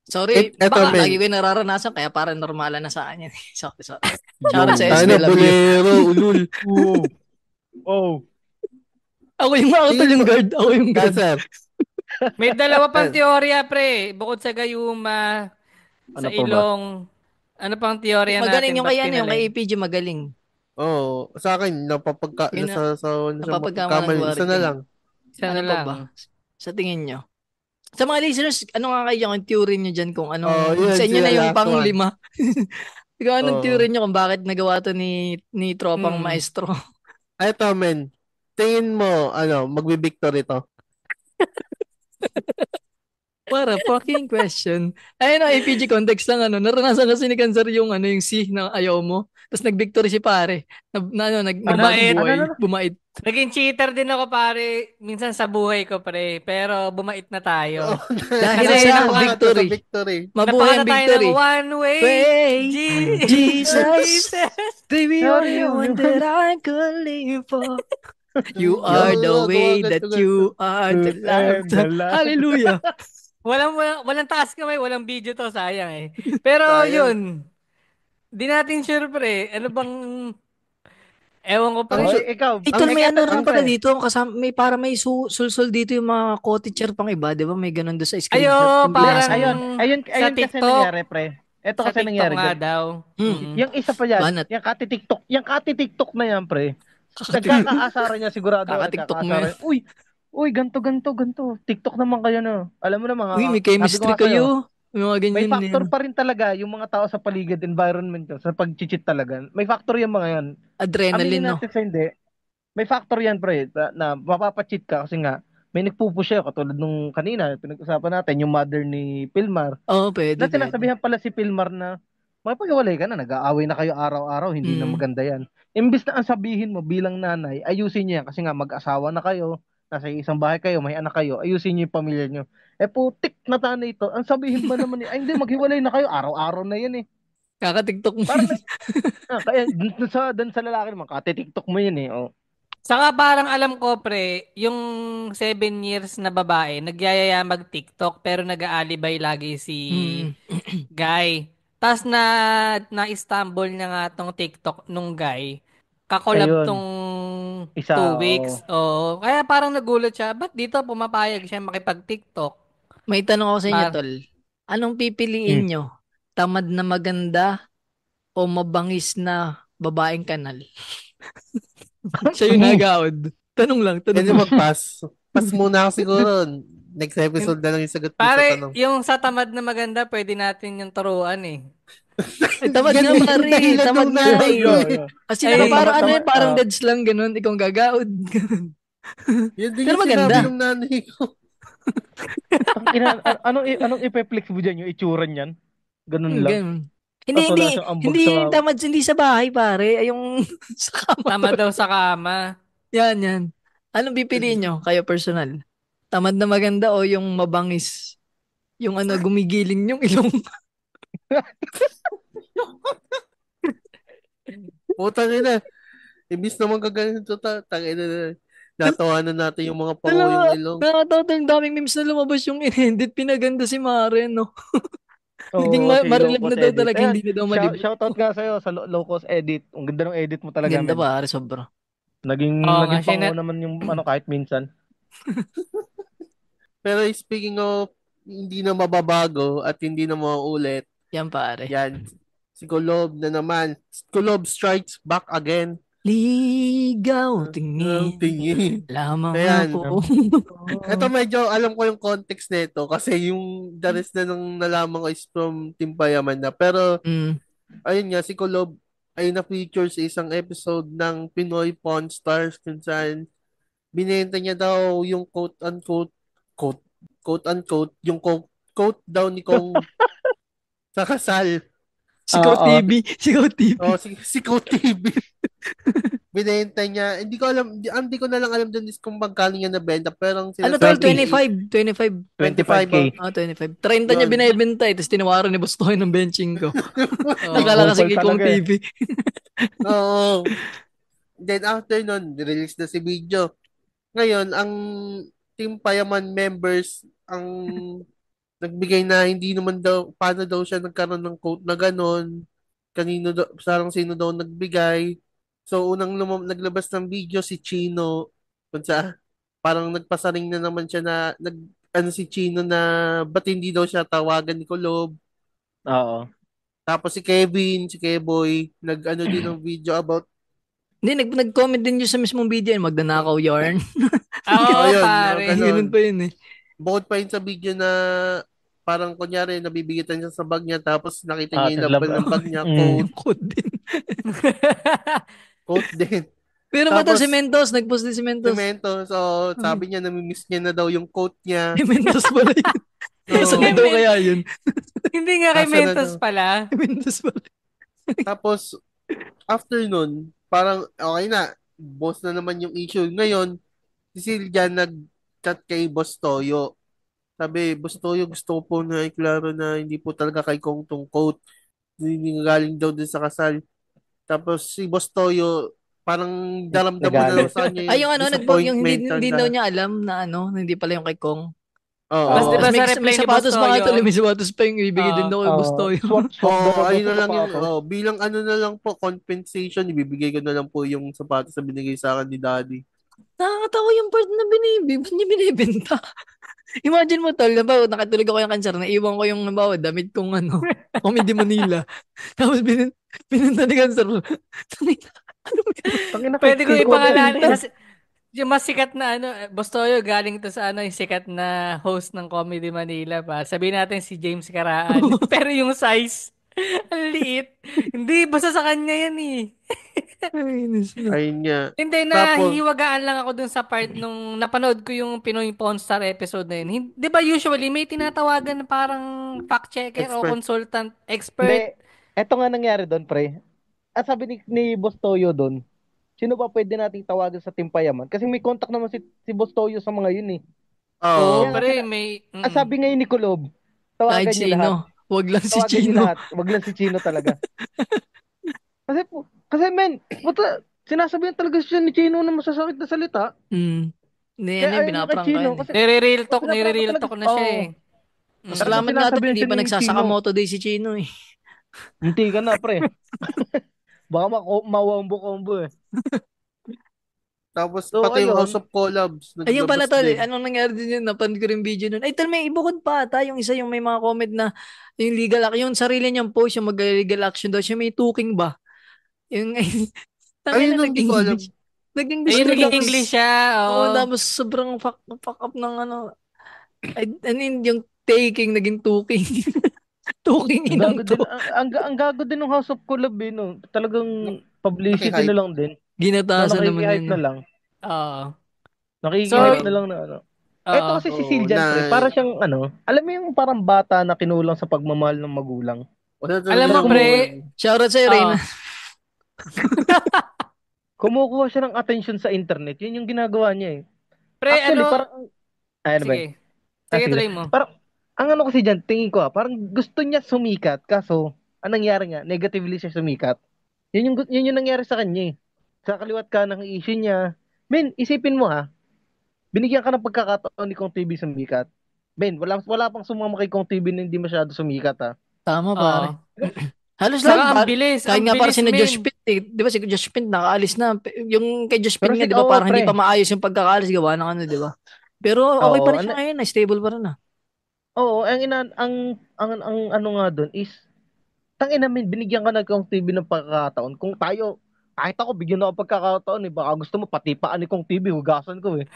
Sorry, Eto, baka men. lagi ko yung nararanasan kaya parang normalan na sa kanya. Sorry. Shout out sa Ano, SB, love you. bolero, ulul. Oh. Ako yung makakatol yung guard. Ako yung guard. Cancer. may dalawa pang teorya pre, bukod sa gayuma, Ano sa pa ba? ilong. Ano pang teorya Magaling natin? yung Ba't kay ano, yung kay pinalit? APG magaling. Oo, sa akin, Yun na- napapagkamalan napapagkamal. ko Isa rin na yun. lang. Isa Ano na pa lang. ba? Sa tingin nyo? Sa mga listeners, ano nga kayo yung theory nyo dyan kung anong, Oh, yun, sa inyo na sila yung last pang-5. Ikaw, anong Oo. theory nyo kung bakit nagawa to ni Tropang Hmm. Maestro? Eto, men. Tingin mo, magbe-victory to? Para fucking question. Ayun ang APG context lang naranasan kasi ni Cancer yung yung C na ayaw mo. Tapos nag-victory si pare. Nagbagong buhay, bumait. Naging cheater din ako pare minsan sa buhay ko pre, pero bumait na tayo. Dahil Kasi sa napaka- victory. victory. Mabuhay ang Napakanta tayo victory. ng one way, Jesus, baby, you're the one that I could live for. You are the way that you are the love. Hallelujah. Walang taas kamay, walang video to, sayang eh. Pero Sayang. yun, di natin sure pre, ano bang, ewan ko pre. Ikaw. Ito may ano rin pala pre. dito, kasama, may sulsul dito yung mga co-teacher pang iba, di ba? May ganun doon sa screenshot. Ayo, Yung parang binasa. Ayun sa kasi TikTok. nangyari, pre. Ito Sa kasi TikTok nangyari. nga dyan. daw. Yung isa pa yan, Banat. yung kati-TikTok na yan, pre. Nagkakaasaran niya sigurado. Kaka-TikTok mo nagkakaasaran. Uy, ganto. TikTok naman kayo na. Alam mo na mga. Uy, may sabi ko chemistry nga sa'yo, kayo. May mga ganyan May factor din. pa rin talaga yung mga tao sa paligid, environment ko, sa pag-cheat talaga. May factor yung mga yan. Adrenaline, Aminin no? natin sa hindi. May factor yan, pre, na mapapacheat ka kasi nga, may nagpupush siya, katulad nung kanina, pinag-usapan natin, yung mother ni Pilmar. Oo, pwede. Na sinasabihan pala si Pilmar na, magpag-iwalay ka na, nag-aaway na kayo araw-araw, hindi na maganda yan. Imbis na ang sabihin mo bilang nanay, ayusin niya yan kasi nga mag-asawa na kayo, nasa isang bahay kayo, may anak kayo, ayusin niyo yung pamilya niyo. Putik na tanay ito. Ang sabihin ba naman ay hindi, maghiwalay na kayo. Araw-araw na yan eh. Kaka-TikTok mo. Parang, kaya dun sa lalaki naman, kati-TikTok mo yan eh. Oh. Saka parang alam ko, pre, yung 7 years na babae, nagyayaya mag-TikTok, pero nag-aalibay lagi si Guy. Tapos na-stumble niya nga tong TikTok nung Guy. Kakolab Ayun. tong Isa, 2 weeks. Oo. Kaya parang nagulat siya, ba't dito pumapayag siya makipag-TikTok? May tanong ako sa inyo, Par tol. Anong pipiliin Hmm. nyo? Tamad na maganda o mabangis na babaeng kanal? Siya yung nagaod. Tanong lang, tanong Pwede lang. mag-pass. Pass muna ako siguro. Next episode na lang yung sagot mo sa Pare, tanong. yung sa tamad na maganda, pwede natin yung turuan eh. Ay, tamad Yan nga, yung pare. dahilan Tamad nung nga nanay ko eh. eh. Kasi Ay, parang ano tamad, eh, parang deads lang ganun. Ikaw ang gagaod. Yan din Pero yung sinabi maganda. ng nanay ko. anong ipe-flex mo dyan? Yung itsura niyan? Ganun lang. Ganun. Hindi, Tapos hindi. wala siyang ambag Hindi sa... yung tamad, hindi sa bahay, pare. Ay, yung sa kama. Tama daw sa kama. Yan. Anong pipiliin nyo? Kayo personal. Tamad na maganda o yung mabangis? Yung ano, gumigiling yung ilong. Putang ina. Ibis naman kaganito tangina na. Natawanan natin yung mga panguyong ilong. Nakakatawa yung daming memes na lumabas yung in-edit. Pinaganda si Mare, no? Naging Oo, si low ma-relive na cost daw edit. talaga, Ayan, hindi na daw malibot. shoutout nga sa'yo sa low cost edit. Ang ganda ng edit mo talaga, Ganda men. pare, sobra. Oo nga, Naging pango naman yung ano kahit minsan. Pero speaking of hindi na mababago at hindi na mauulit, Yan pare. yan. Si Kulob na naman. Kulob strikes back again. Ligaw, tingin. Tingin. Lamang Ayan. ako. Ito medyo alam ko yung context nito kasi yung the rest na nang nalaman ko is from Team Payaman na. Pero ayun nga, si Kulob ay na-feature sa isang episode ng Pinoy Pawn Stars kung saan binenta niya daw yung quote, quote-unquote, yung quote daw ni Kong sa kasal. Sigaw Oo. TV. Sigaw TV. Oh, si Quote TV. Binenta niya. Hindi ko na lang alam dun is kung magkano niya nabenta. Pero ang Ano sinasabi tol? 20. 25. 25K. 25. 30 niya Yun. binibenta eh. Tapos tinawaran ni Bustoy ng benching ko. Nakala kasi Kupal kay Kong talaga eh. TV. Oo. Then after nun, release na si video. Ngayon, ang Team Payaman members ang nagbigay na hindi naman daw, paano daw siya nagkaroon ng quote na ganon, kanino daw, sarang sino daw nagbigay. So, unang naglabas ng video si Chino, kung sa, parang nagpasaring na naman siya na, ano si Chino na, ba't hindi daw siya tawagan ni Kulob. Oo. Tapos si Kevin, si Keboy, nag-ano din ng video about, Hindi, nag-comment din yun sa mismong video yun. Magdanakaw yarn. Oo, ayun, pare. Ganun pa yun eh. bukod pa yun sa video na, parang kunyari, nabibigitan siya sa bag niya, tapos nakita niya yung tas laban ng bag niya, quote, Code din. quote din. Pero Tapos, mata si Mentos. Nag-post din si Mentos. Semento. So, sabi niya, namimiss niya na daw yung quote niya. Si Mentos pala yun. Oo. Saan daw kaya yun? Hindi nga kay Nasa na Mentos daw. pala. Si Mentos pala. Tapos, after nun, parang, okay na, boss na naman yung issue. Ngayon, si Silvia nag-chat kay Boss Toyo. Sabi, Boss Toyo, gusto ko po na iklaro na hindi po talaga kay Kong tong quote. Hindi galing daw din sa kasal. Tapos, si Boss Toyo, parang daramdam mo na Nagalit. lang sa kanya Ay, yung ano, nag-post yung disappointment. hindi daw niya alam na ano, hindi pala yung kay Kong. Oo. Basta Oo. diba Tapos sa reply may ni sapatos pa nga Bustoyo? tuloy, may sapatos pa yung ibigay din daw kay Bustoy. Swap daw daw Ayun sa na lang yung, sapatos. bilang ano na lang po, compensation, ibibigay ko na lang po yung sapatos na binigay sa akin ni Daddy. Nakakatawa yung part na ba't niya binibenta? Imagine mo tol, ba, nakatulog ako yung cancer, naiwan ko yung bawa, damit kong ano, Comedy Manila. Tapos binenta ni cancer. Ano ba yan? Tangina Pwede ko kay ipangalan. Quote. Yung mas sikat na ano, Bustoyo, galing to sa ano, yung sikat na host ng Comedy Manila pa. Sabihin natin si James Caraan. Pero yung size, ang liit. Hindi, basta sa kanya yan eh. Ay, nasa. Ayun nga. Hindi, Tapos, nahihiwagaan lang ako dun sa part nung napanood ko yung Pinoy Pawn Star episode na yun. Di ba usually may tinatawagan na parang fact checker o Expert. consultant, Hindi, expert. eto nga nangyari doon, pre. At sabi ni Boss Toyo doon, sino ba pwede nating tawagan sa Team Payaman? Kasi may contact naman si Boss Toyo sa mga yun eh. Oo, Kaya nga, pre, may... ang sabi ngayon ni Kulob, Kahit tawagan niyo lahat. sino. Wag lang si Tawagan niyo Chino. lahat. Wag lang si Chino talaga. Kasi men, puta, sinasabihan talaga siya ni Chino ng masasakit na salita. Hindi, Kaya ano yung ayun niya kay pinaprank ka Chino. yan eh. Kasi, Nire-real talk na siya Oo. eh. Talagang Salamat nga sinasabihan hindi siya pa ni Chino. nagsasakamoto day si Chino eh. Hindi ka na, pre. Baka mawambo-combo eh. Tapos So, pati yung House ayun. of Collabs, Ayun pala naglabas tol, din. anong nangyari din yun? Napanood ko rin video nun. Ay tol, may ibukod pa ata. Yung isa yung may mga comment na yung legal yung sarili niyang post, yung mag-legal action daw siya, may tuking ba? Yung, tangin Ayun na ang di ko alam. nag-English. Nag-English Ayun, ko naging tapos, English siya. oo, Oo. tapos sobrang fuck up ng ano. I mean, yung taking, naging tuking. Tuking Ang inang gago to. din, ang gago din ng House of Collab eh, no? Talagang publicity na Naki-hype. lang din. Na Ginatasan naman nakikihype yun. na lang. Oo. So, Nakikihype na Parang, lang na ano. Eto oo. kasi si oo, Siljan, na, pre, para siyang ano, alam mo yung parang bata na kinulang sa pagmamahal ng magulang. wala Alam talaga mo, Tapos siyang pre, buhay. Shoutout sa'yo, oo. Reyna. Kumukuha siya ng attention sa internet. Yun yung ginagawa niya eh. Pre, Actually, ano, parang, ano ba? sige. Sige, Sige. tuloy mo. Parang, ang ano kasi dyan, tingin ko parang gusto niya sumikat. Kaso, anong nangyari nga? Negatively siya sumikat. Yun yung nangyari sa kanya eh. Sa kaliwat ka ng issue niya. Men, isipin mo binigyan ka ng pagkakataon ni Kong TV sumikat. Ben, wala pang sumama kay Kong TV na hindi masyado sumikat Tama, Oo. pare. Halos Saka lahat, ang kahit nga para bilis, si na Josh men. Pitt eh. Di ba si Josh Pitt nakaalis na. Yung kay Josh Pitt Pero nga, di ba oo, parang hindi pre. pa maayos yung pagkakaalis gawa ng ano, di ba? Pero okay pa Oo, rin siya ngayon, stable pa rin ah. oo, ang ano nga doon is, tangin namin, binigyan ka ng Kong TV ng pagkakataon. Kung tayo, kahit ako, bigyan ako pagkakataon eh. Baka gusto mo, pati paan ni Kong TV, hugasan ko eh.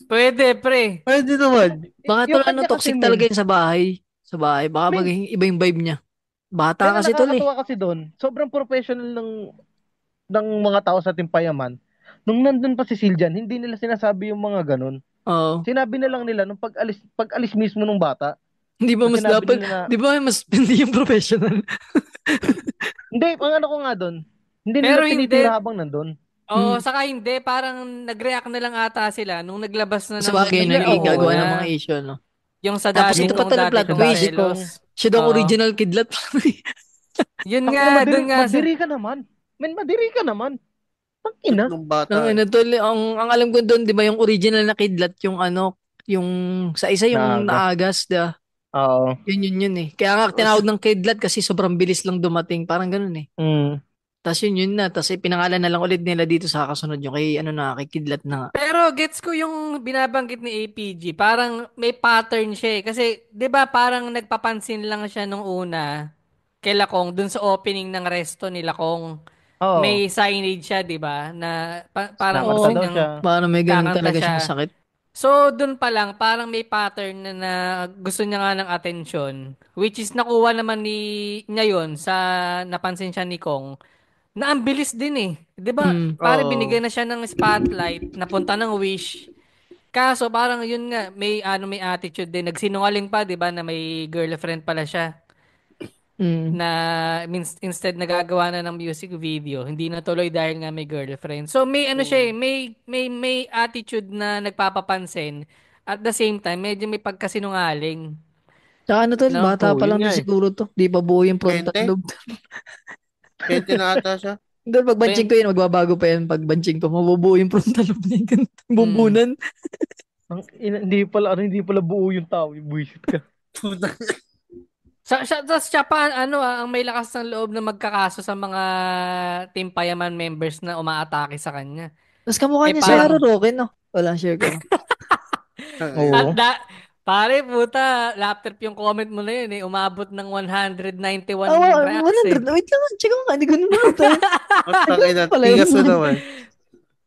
Pwede, pre. Pwede naman. Baka Yung tol, ano, kanya kasi, toxic talaga men, yun sa bahay. Sa bahay. Baka men, maging iba yung vibe niya. men, Bata ang kasi tol eh. nakakatuwa kasi doon, sobrang professional ng mga tao sa Timpayaman. Nung nandun pa si Siljan, hindi nila sinasabi yung mga ganun. Oo. Sinabi na lang nila nung pag-alis mismo nung bata, Hindi ba na mas sinabi dapat, nila na, di ba mas hindi yung professional? hindi, ang ano ko nga doon, hindi Pero nila tinitira hindi. habang nandun. Oo, saka hindi. Parang nag-react na lang ata sila nung naglabas na Sa ng bagay, no, video gagawa ng na mga issue, no? yung sa Tapos dati ito pa kong tala dati plot kong Sa dati twist. kong, selos. Siya daw ang Oo. original kidlat. Yun ang ina, nga, dun nga sa... madiri ka naman. Men, madiri ka naman. Ang Cute ina. nung Ang bata eh. ano tol, ang alam ko doon, 'di ba, yung original na kidlat, yung ano, yung sa isa yung Naagas. naagas, Oo. yun eh. Kaya nga tinawag ng kidlat kasi sobrang bilis lang dumating, parang ganun eh. Mm. Tapos yun na, tapos pinangalan na lang ulit nila dito sa kasunod yung kay ano na, kay kidlat na nga. Pero gets ko yung binabanggit ni APG. Parang may pattern siya eh. Kasi, di ba parang nagpapansin lang siya nung una kay Lakong dun sa opening ng resto ni Lakong. Oo. May signage siya, di ba? Na parang gusto Nakanta Oo, daw niyang siya. parang may ganun kakanta talaga siyang siya. sakit. So, dun pa lang, parang may pattern na gusto niya nga ng attention. Which is nakuha naman niya yun sa napansin siya ni Kong. Na ang bilis din eh. 'Di ba? Pare Oo. binigyan na siya ng spotlight, napunta ng Wish. Kaso parang yun nga, may attitude din. Nagsinungaling pa, 'di ba, na may girlfriend pala siya. Mm. Na instead nagagawa na ng music video, hindi na tuloy dahil nga may girlfriend. So may ano siya, may attitude na nagpapapansin. At the same time, medyo may pagkasinungaling, Tsaka ano tol, no? bata Oo, pa yun lang nga din eh. siguro to. Di pa buo yung frontal 20? lobe. 20 na ata siya. Doon, pag banching Ben, ko yun, magbabago pa yan. Pag banching ko, mabubuo yung frontal lobe niya. mm. Bumbunan. Hindi pala buo yung tao, yung buwisit ka. Siya pa, ano ang may lakas ng loob na magkakaso sa mga Team Payaman members na umaatake sa kanya. Tapos kamukha Eh niya si parang, Haruroken, no? Wala, share ko. at Oo. pare puta, lap trip yung comment mo na yun eh. Umabot ng 191 Ah, reacts eh. 100. Wait lang, check ko nga. Hindi ko na nakita yun. Ang Hindi ko tangay alam na, pala yun. tigas na naman.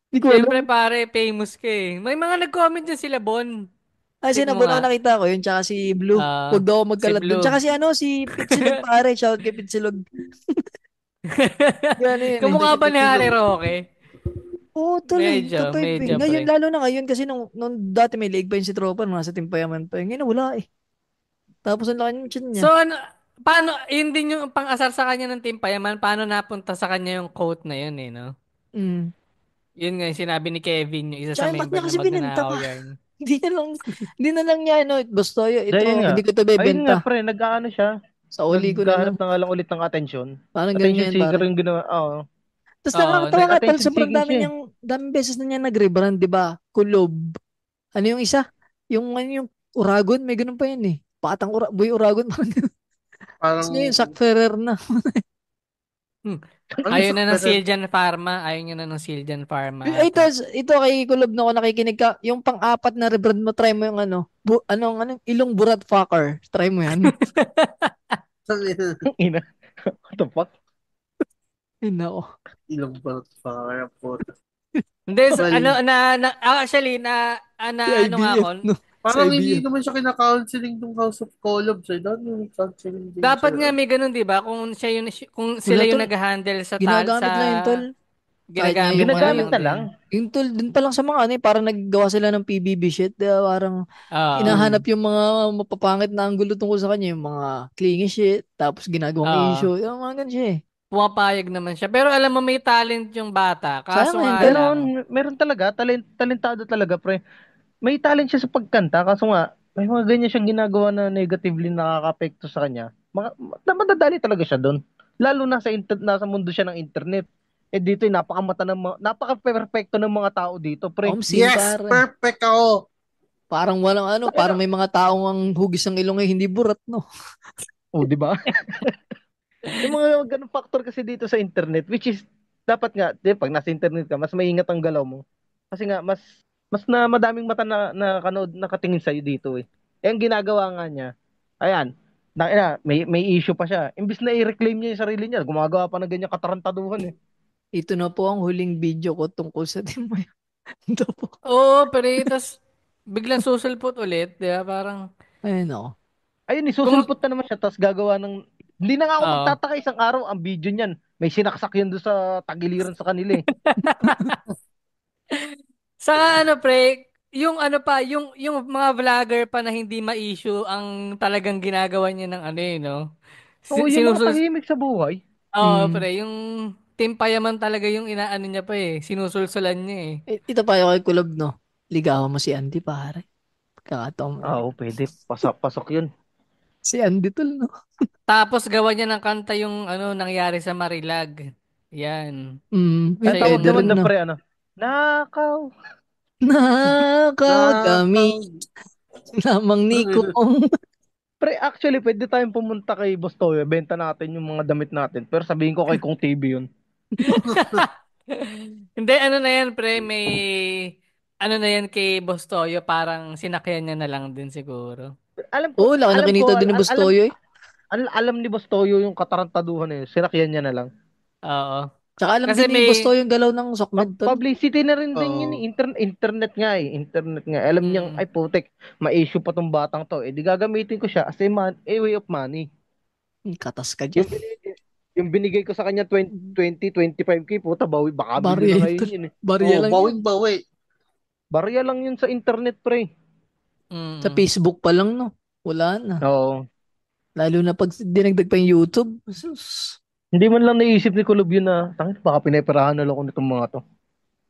Hindi ko alam. Siyempre pare, famous ka eh. May mga nag-comment dyan sila Bon. Ah, Check mo sinabon ako nga. nakita ko yun. Tsaka si Blue. Huwag daw ako Si magkalat dun. Blue. Tsaka si ano, si Pitsilog pare. Shout kay Pitsilog. Gano'n yun eh. Kamukha ba ni Harry Roque? Oo, tuloy. Medyo, Kapag medyo ngayon, pre. lalo na ngayon kasi nung dati may league pa yun si Tropa nung nasa Timpayaman pa yun. Ngayon wala eh. Tapos ang laki ng chin niya. So ano, paano, yun din yung pang-asar sa kanya ng Team Payaman, paano napunta sa kanya yung quote na yun eh, no? Mm. Yun nga yung sinabi ni Kevin, yung isa sa Tsaka ba't member niya na kasi binenta magnanakaw pa? yarn. Hindi na lang niya, Bastoyo, Dahil ito, nga. hindi ko ito Ayun nga, bebenta. pre, nag-aano siya. Sa uli ko na lang. Naghahanap na nga lang ulit ng atensyon. Parang ganun Attention yan, seeker pare. yung ginawa. Oo. Tapos Oo, nakakatawa nga, tol, Attention sobrang seeking dami siya eh. daming beses na niya nag-rebrand, di ba? Kulob. Ano yung isa? Yung Uragon, may ganun pa yun eh. Boy Uragon, parang ganun. Tapos Parang, ngayon, Sac Ferrer na. Hmm. ano Ayaw sa na ng kanan? Siljan Pharma. Ayaw nyo na ng Siljan Pharma Ay, ito, ata. ito kay Kulob na ako nakikinig ka. Yung pang-apat na rebrand mo, try mo yung Ilong Burat Fucker. Try mo yan. Ina. What the fuck? Ay, nako. Ilong balot pa kaya po. Hindi, Well, actually, Si ano nga ako, IBF, no? Si parang hindi IBF. naman siya kina-counseling tong House of Columns. Eh. Dahil may counseling din dapat nga siya. may ganun, 'di ba? Kung Wala, sila yung tol. nag-handle sa Ginagamit lang yun, tol. Kahit nga ginagamit yung na Ginagamit lang yung, na din. lang. yung tol, dun pa lang sa mga parang naggawa sila ng PBB shit. Parang Oo. hinahanap yung mga mapapangit na anggulo tungkol sa kanya, yung mga clingy shit, tapos ginagawang Oo. issue. Yung mga ganun siya eh. Pumapayag naman siya. Pero alam mo may talent yung bata. Sayang Kaso nga yun, nga tol. lang, Meron talaga. Talentado talaga, pre. May talent siya sa pagkanta. Kaso nga, may mga ganyan siyang ginagawa na negatively nakaka-apekto sa kanya. Madadali talaga siya doon. Lalo na nasa mundo siya ng internet. Eh dito, napaka-perfecto ng mga tao dito, pre. Omsim, Yes! pare. Perfect ako! Parang walang parang may mga taong ang hugis ng ilong ay hindi burat, no? Oh, di ba? Yung mga ganung factor kasi dito sa internet, which is, dapat nga, di, pag nasa internet ka, mas maingat ang galaw mo. Kasi nga, mas na madaming mata nakatingin sa'yo dito eh. Eh, ang ginagawa nga niya, ayan, may issue pa siya. Imbis na i-reclaim niya yung sarili niya, gumagawa pa ng ganyan katarantaduhan eh. Ito na po ang huling video ko tungkol sa team mo. Ito po. oo, pero tas biglang susulpot ulit, 'di ba? Parang Ayun ako. Ayun, kung isusulpot na naman siya, tapos gagawa ng, hindi na nga ako oo. magtataka isang araw, ang video niyan, may sinaksak yun doon sa tagiliran sa kanila eh. Sa ano pre, yung ano pa, yung mga vlogger pa na hindi ma-issue ang talagang ginagawa niya ng ano eh, no? Oo, yung mga Sinusul tahimik sa buhay. Oo, Mm. pre, yung Team Payaman talaga yung inaano niya pa eh, sinusulsulan niya eh. Ito pa yung kay Kulob, no? Ligawan mo si Andy, pare. Kakataon mo. Oo, pwede. Pasok yun. Si Andy tol, no? Tapos gawa niya ng kanta yung ano nangyari sa Marilag. Yan. Yung Ang Siya tawag yun. Ederon, naman doon, no? pre, ano? Nakaw. Nakaw kami Nakaw. lamang ni Kong. Pre, actually, pwede tayong pumunta kay Boss Toyo. Benta natin yung mga damit natin. Pero sabihin ko kay Kong TV yun. Hindi, ano na yan, pre, may ano na yan kay Boss Toyo, parang sinakyan niya na lang din siguro. Alam ko, Oo, laki na alam ko, kinita din ng Bustoyo eh. alam ni Boss Toyo yung katarantaduhan na yun. Sinakyan niya na lang. Oo. Tsaka alam Kasi din ni may, Bustoyo yung galaw ng Sokmed, tol. Publicity na rin din yun. Oo. Internet nga eh. Internet nga. Alam niyang, mm, ay putek, ma-issue pa tong batang to. Eh, di gagamitin ko siya as a way of money. Katas ka dyan. Yung, yung binigay ko sa kanya 25K, puta, baka bilhin na Barya, ngayon tol. yun eh. Barya Oh, lang yun. bawing-bawi. Barya lang yun sa internet, pre. Sa mm. Facebook pa lang, no? Wala na. Oo. Lalo na pag dinagdag pa yung YouTube. Sus. Hindi man lang naisip ni Kulob yun na, tangin, baka pinaperahan na lang ako nitong mga to.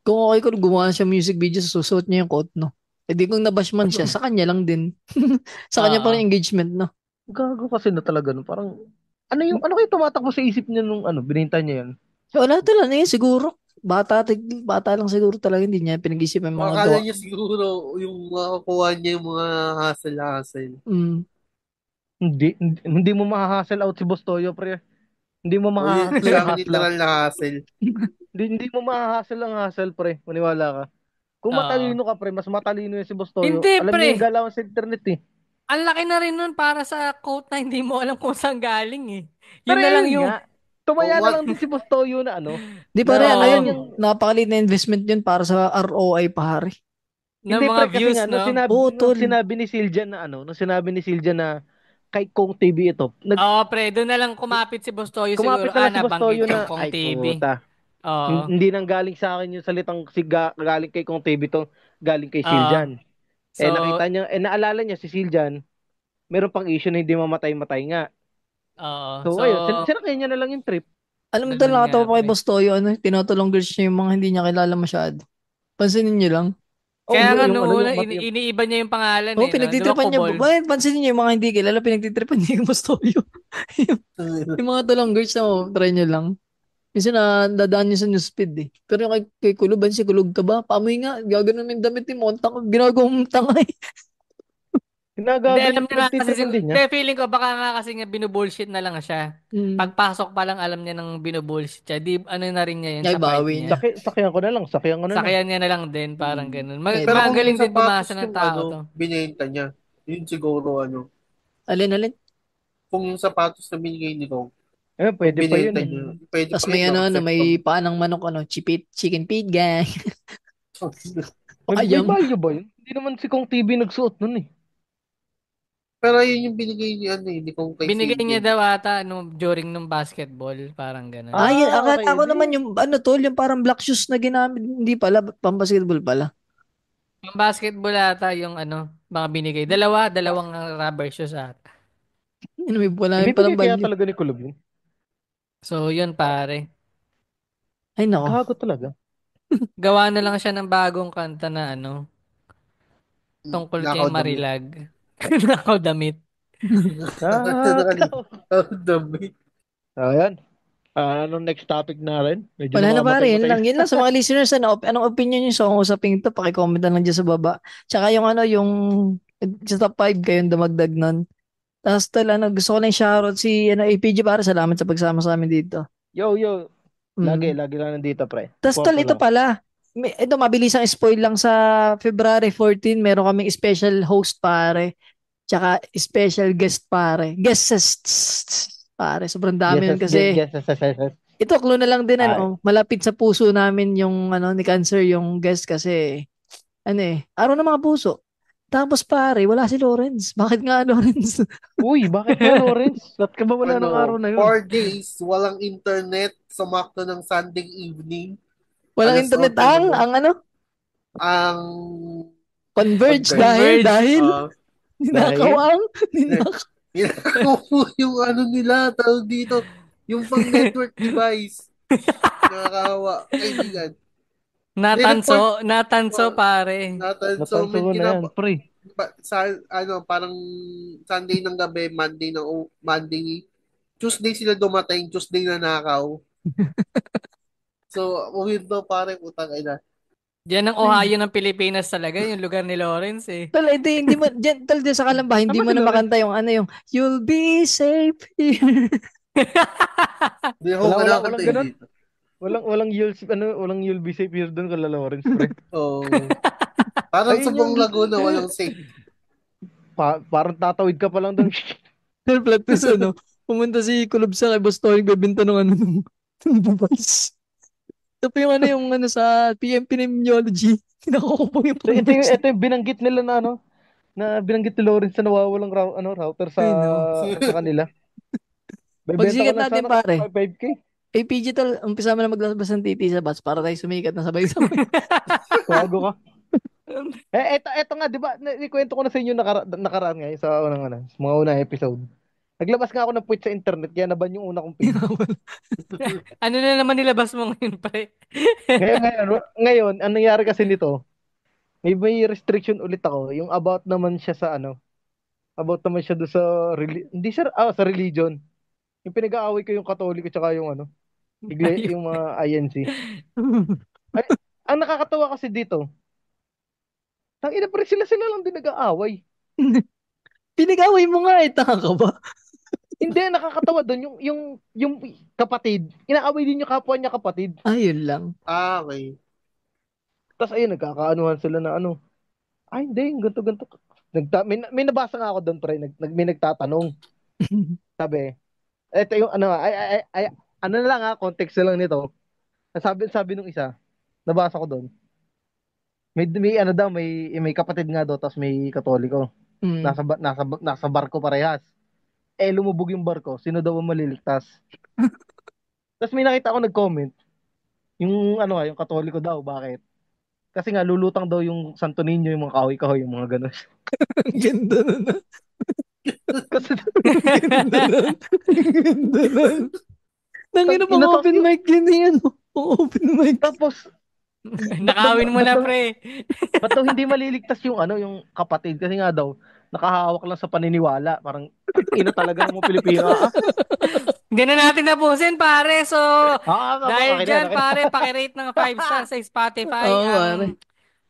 Kung okay ko, gumawa siya music video, susuot niya yung coat, no? E di kung nabash man siya, sa kanya lang din. Sa kanya pa Oo. rin engagement, no? Gago kasi na talaga, no? Parang, ano kayo tumatakbo sa isip niya nung, bininta niya yan? Wala talaga eh, siguro. Bata lang siguro talaga, hindi niya pinag-isipan yung mga Akala gawa. niya siguro yung makakuha niya yung mga hassle-hassle. Mm. Hindi mo mahahassle out si Boss Toyo, pre. Hindi mo O yun mahahassle siya ang ang hassle out. literal na hassle. Hindi mo mahahassle ang hassle, pre. Maniwala ka. Kung Oo. matalino ka, pre, mas matalino yan si Boss Toyo. Hindi, Alam pre. niya yung galawan sa internet, eh. Ang laki na rin nun para sa quote na hindi mo alam kung saan galing eh. Pero Yun na lang yun yung, nga, tumaya O, na lang din si Boss Toyo na Di pare, na ayaw oo, niyang, napakalit na investment yun para sa ROI, pare. ng hindi mga pre, kasi views, nga, no? Oo, nung tol. sinabi ni Siljan na nung sinabi ni Siljan na kay Kong TV ito, Oo, pre, doon na lang kumapit si Bostoyo siguro. kumapit na lang si Boss Nabanggit Toyo yung na, Kong ay TV. puta, Oo. hindi nang galing sa akin yung salitang galing kay Kong TV to, galing kay Oo. Siljan. So, Nakita niya, naalala niya si Siljan, meron pang issue na hindi mamatay-matay nga. oo. So, So, ayun, sinakyan niya na lang yung trip. Alam mo Ganun talaga nga, nakatawa pa kay pre. Boss Toyo, tinutulong girls niya yung mga hindi niya kilala masyado. Pansinin niyo lang. Kaya nga yung nung ano, una, iniiba niya yung pangalan Oo, eh, no? Di ba, pinagtitripan niya. Kubol? Pansinin niyo yung mga hindi kilala, pinagtitripan niya yung Boss Toyo. yung mga tulong girls na, try niyo lang. Minsan na dadaan niyo sa newsfeed eh. Pero yung kay Kuluban, si Kulog ka ba? Pamoy nga, gagawin mo yung damit ni Montang, ginagawa mong tangay. Hindi, alam niya nga kasi, pinagtitripan din niya. hindi, feeling ko baka nga kasi nga binubullshit na lang siya. Hmm. Pagpasok pa lang alam niya ng binubullshit siya. Di, ano na rin niya yun Ay, sa part bawi niya. niya. Sakyan ko na lang. Sakyan niya na lang din, parang ganun. Pero kung Magaling yung din sapatos bumasa ng yung tao to. binenta niya, yun siguro Alin. kung yung sapatos na binigay ni Kong, kung Pwede pa yun binenta eh. niya, pwede Tapos pa may yun, may paanang manok, chipit, chicken feed gang. May Ayam. value ba yun? Hindi naman si Kong TV nagsuot nun eh. Pero yun yung binigay ni Kong kay Binigay niya Sagan. daw ata during nung basketball, parang ganun. Ay, Okay. akala ko naman yung tol, yung parang black shoes na ginamit. Hindi pala, pambasketball pala. Yung basketball ata yung mga binigay. Dalawang rubber shoes ata. Wala yung Ibibigay palang kaya value. talaga ni Kulub yun. So, yun pare. Ay, nako. Gago talaga. Gawa na lang siya ng bagong kanta na tungkol kay Nakaw damit. Marilag. Nakaw damit. Damit. Ayan. Anong next topic na rin? Medyo Wala na pare, yun namamatay-matay. lang. Yun lang sa mga listeners, anong opinion nyo sa usaping ito? Pakicomment na lang dyan sa baba. Tsaka yung sa top 5 kayong dumagdag nun. Tapos gusto ko lang shoutout si APG para salamat sa pagsama sa amin dito. Yo. Mm. Lagi lang nandito, pre. Tapos Support ito lang. pala. Ito, mabilisang spoil lang sa February 14, meron kaming special host pare. Tsaka special guest pare. Guests pare. Sobrang dami yun kasi. Yes. Ito, clue na lang din, Ah, malapit sa puso namin yung, ni Cancer, yung guest kasi, araw ng mga puso. Tapos pare, wala si Lawrence. Bakit nga Lawrence? Uy, bakit nga, Lawrence? Ba't ka ba wala ng araw na yun? 4 days, walang internet, sumakto ng Sunday evening. Walang Alas internet 8 ang, naman. ang Converge. dahil, ninakaw Dahil? Ninakaw yung nila, tawag dito, yung pang network device. Nakakawa, kaibigan. Natanso pare. Natanso, Natanso na yan, pre. Parang Sunday ng gabi, Monday, Tuesday sila dumating, Tuesday na nakaw. So, weird to pare, putang ina. Diyan ang Ohio ng Pilipinas talaga, yung lugar ni Lawrence eh. Tal, hindi mo, dyan sa Kalamba, hindi Tama mo si na Lawrence. makanta yung yung, you'll be safe here. Hindi ako Walang ganun. dito. Walang you'll be safe here doon kala Lawrence, pre. Oh. Parang Ayun sa buong yung- Laguna, walang safe. Parang tatawid ka pa lang doon. Plot twist, pumunta si Kulob sa kay Boss Toy, bebenta ng ng device. Ito pa yung sa PMP Nemology. Kinakakuha po yung ito yung binanggit nila na binanggit ni Lawrence na nawawalang router sa Ay, no. sa kanila. Pagsikat Bebenta ko natin, lang pare. 5K. Digital, umpisa mo na maglabas ng titi sa bus para tayo sumikat na sabay-sabay. Bago ka. Eto nga, di ba, ikwento ko na sa inyo nakaraan nga sa mga unang episode. Naglabas nga ako ng tweet sa internet, kaya naban yung una kong page. Ano na naman nilabas mo ngayon, pre? ngayon, ang nangyari kasi nito, may restriction ulit ako, yung about naman siya sa doon sa, hindi siya, sa religion. Yung pinag-aaway ko yung Katoliko tsaka yung yung mga INC. Ay, ang nakakatawa kasi dito, tangina pa rin sila lang din nag-aaway. Pinag-away mo nga tanga ka ba? Hindi, nakakatawa doon yung kapatid. Inaaway din yung kapwa niya kapatid. Ayun lang. Okay. Tapos ayun, nagkakaanuhan sila na ay hindi, ganto. May nabasa nga ako doon, pre. May nagtatanong. Sabi, eto yung ano na lang context na lang nito. Sabi nung isa, nabasa ko doon. May daw, may kapatid nga daw, tapos may Katoliko. Mm. Nasa barko parehas. Lumubog yung barko, sino daw ang maliligtas? Tapos may nakita ako nag-comment, yung yung Katoliko daw, bakit? Kasi nga lulutang daw yung Santo Niño, yung mga kahoy-kahoy, yung mga ganun. Ganda na. Kasi Ganda na. Nangina pang open mic yun yan. Open mic. Tapos, nakawin mo na, pre. Ba't daw hindi maliligtas yung yung kapatid? Kasi nga daw, nakahawak lang sa paniniwala. Parang, ina talaga ng mga Pilipino. Hindi na natin napusin, pare. So, dahil dyan, pare, pakirate ng 5 stars sa Spotify. Ang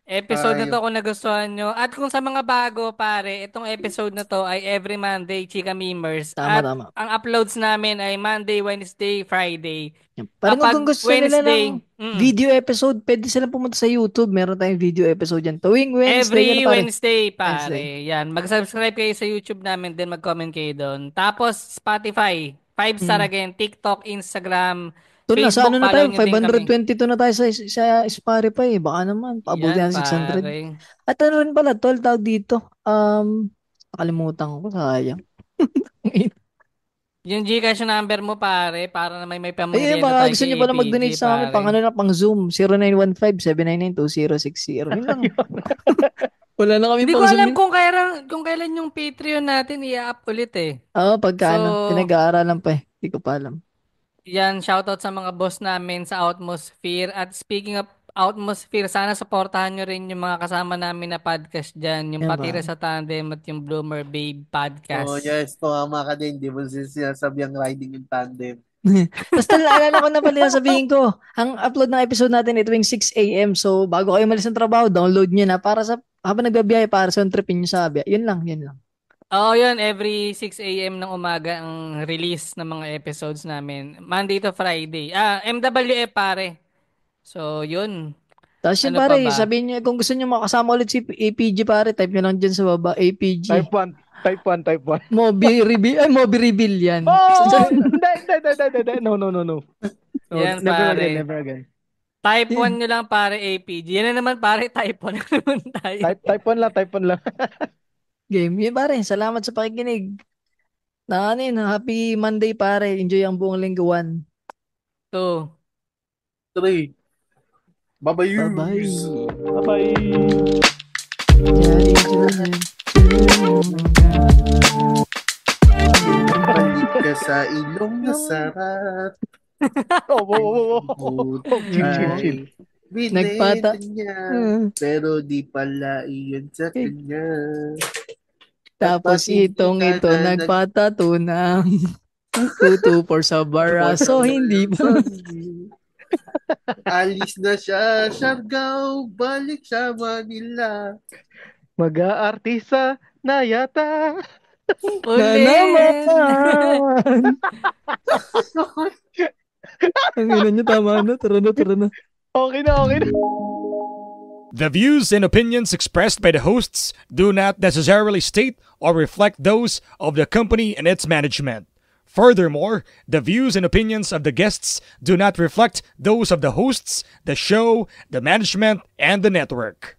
episode na to kung nagustuhan nyo. At kung sa mga bago, pare, itong episode na to ay every Monday, Chika Memers. Tama. Ang uploads namin ay Monday, Wednesday, Friday. Parang kung gusto Wednesday, nila ng video episode, pwede sila pumunta sa YouTube. Meron tayong video episode yan. Tuwing Wednesday. Every Wednesday, pare. Yan. Mag-subscribe kayo sa YouTube namin, then mag-comment kayo doon. Tapos, Spotify. 5-star again. TikTok, Instagram, Facebook, nasa na tayo? 522 na tayo sa Spotify. Baka naman, paabuti yan 600. Pare. At ano rin pala, tol, tawag dito. Nakalimutan ko, sayang. Yung Gcash number mo, pare, para na may pamilya na baka tayo gusto nyo pala mag-donate sa amin, pang Zoom, 0915-799-2060. Yun lang. Wala na kami Hindi ko alam kung kailan yung Patreon natin i-up ulit eh. Pagka pinag-aaralan pa eh. Hindi ko pa alam. Yan, shoutout sa mga boss namin sa Atmosphere. At speaking of Atmosphere, sana supportahan nyo rin yung mga kasama namin na podcast dyan. Yung Patira sa Tandem at yung Bloomer Babe podcast. Oh yes, tumama ka din. Di mo sinasabi ang riding in tandem. Basta naalala ko na pala sabihin ko. Ang upload ng episode natin ay tuwing 6 a.m. So bago kayo malis ng trabaho, download nyo na para sa habang nagbabiyahe para sa tripin nyo sa abya. Yun lang. Oo, yun. Every 6 a.m. ng umaga ang release ng mga episodes namin. Monday to Friday. MWF, pare. So, yun. Tapos yun, pare, sabihin nyo, kung gusto nyo makasama ulit si APG, pare, type nyo lang dyan sa baba, APG. Type 1. Moby Reveal yan. Hindi. No. Yan, never again. Type 1 nyo lang, pare, APG. Yan na naman, pare, type 1 naman tayo. Type 1 lang. Game. Yun, pare. Salamat sa pakikinig. Happy Monday, pare. Enjoy ang buong linggo. 1, 2, 3. Bye-bye. Bye-bye. Balik ka sa ilong na sarap. Chill. Binenta niya, pero di pala iyon sa kanya. Tapos ito nagpatato ng 224 sa bara. So hindi ba? Alis na siya, Siargao, balik sa Manila. Mag-aartista na yata. Ulit! Ang ina niyo, tama na. Tara na. Okay na. The views and opinions expressed by the hosts do not necessarily state or reflect those of the company and its management. Furthermore, the views and opinions of the guests do not reflect those of the hosts, the show, the management, and the network.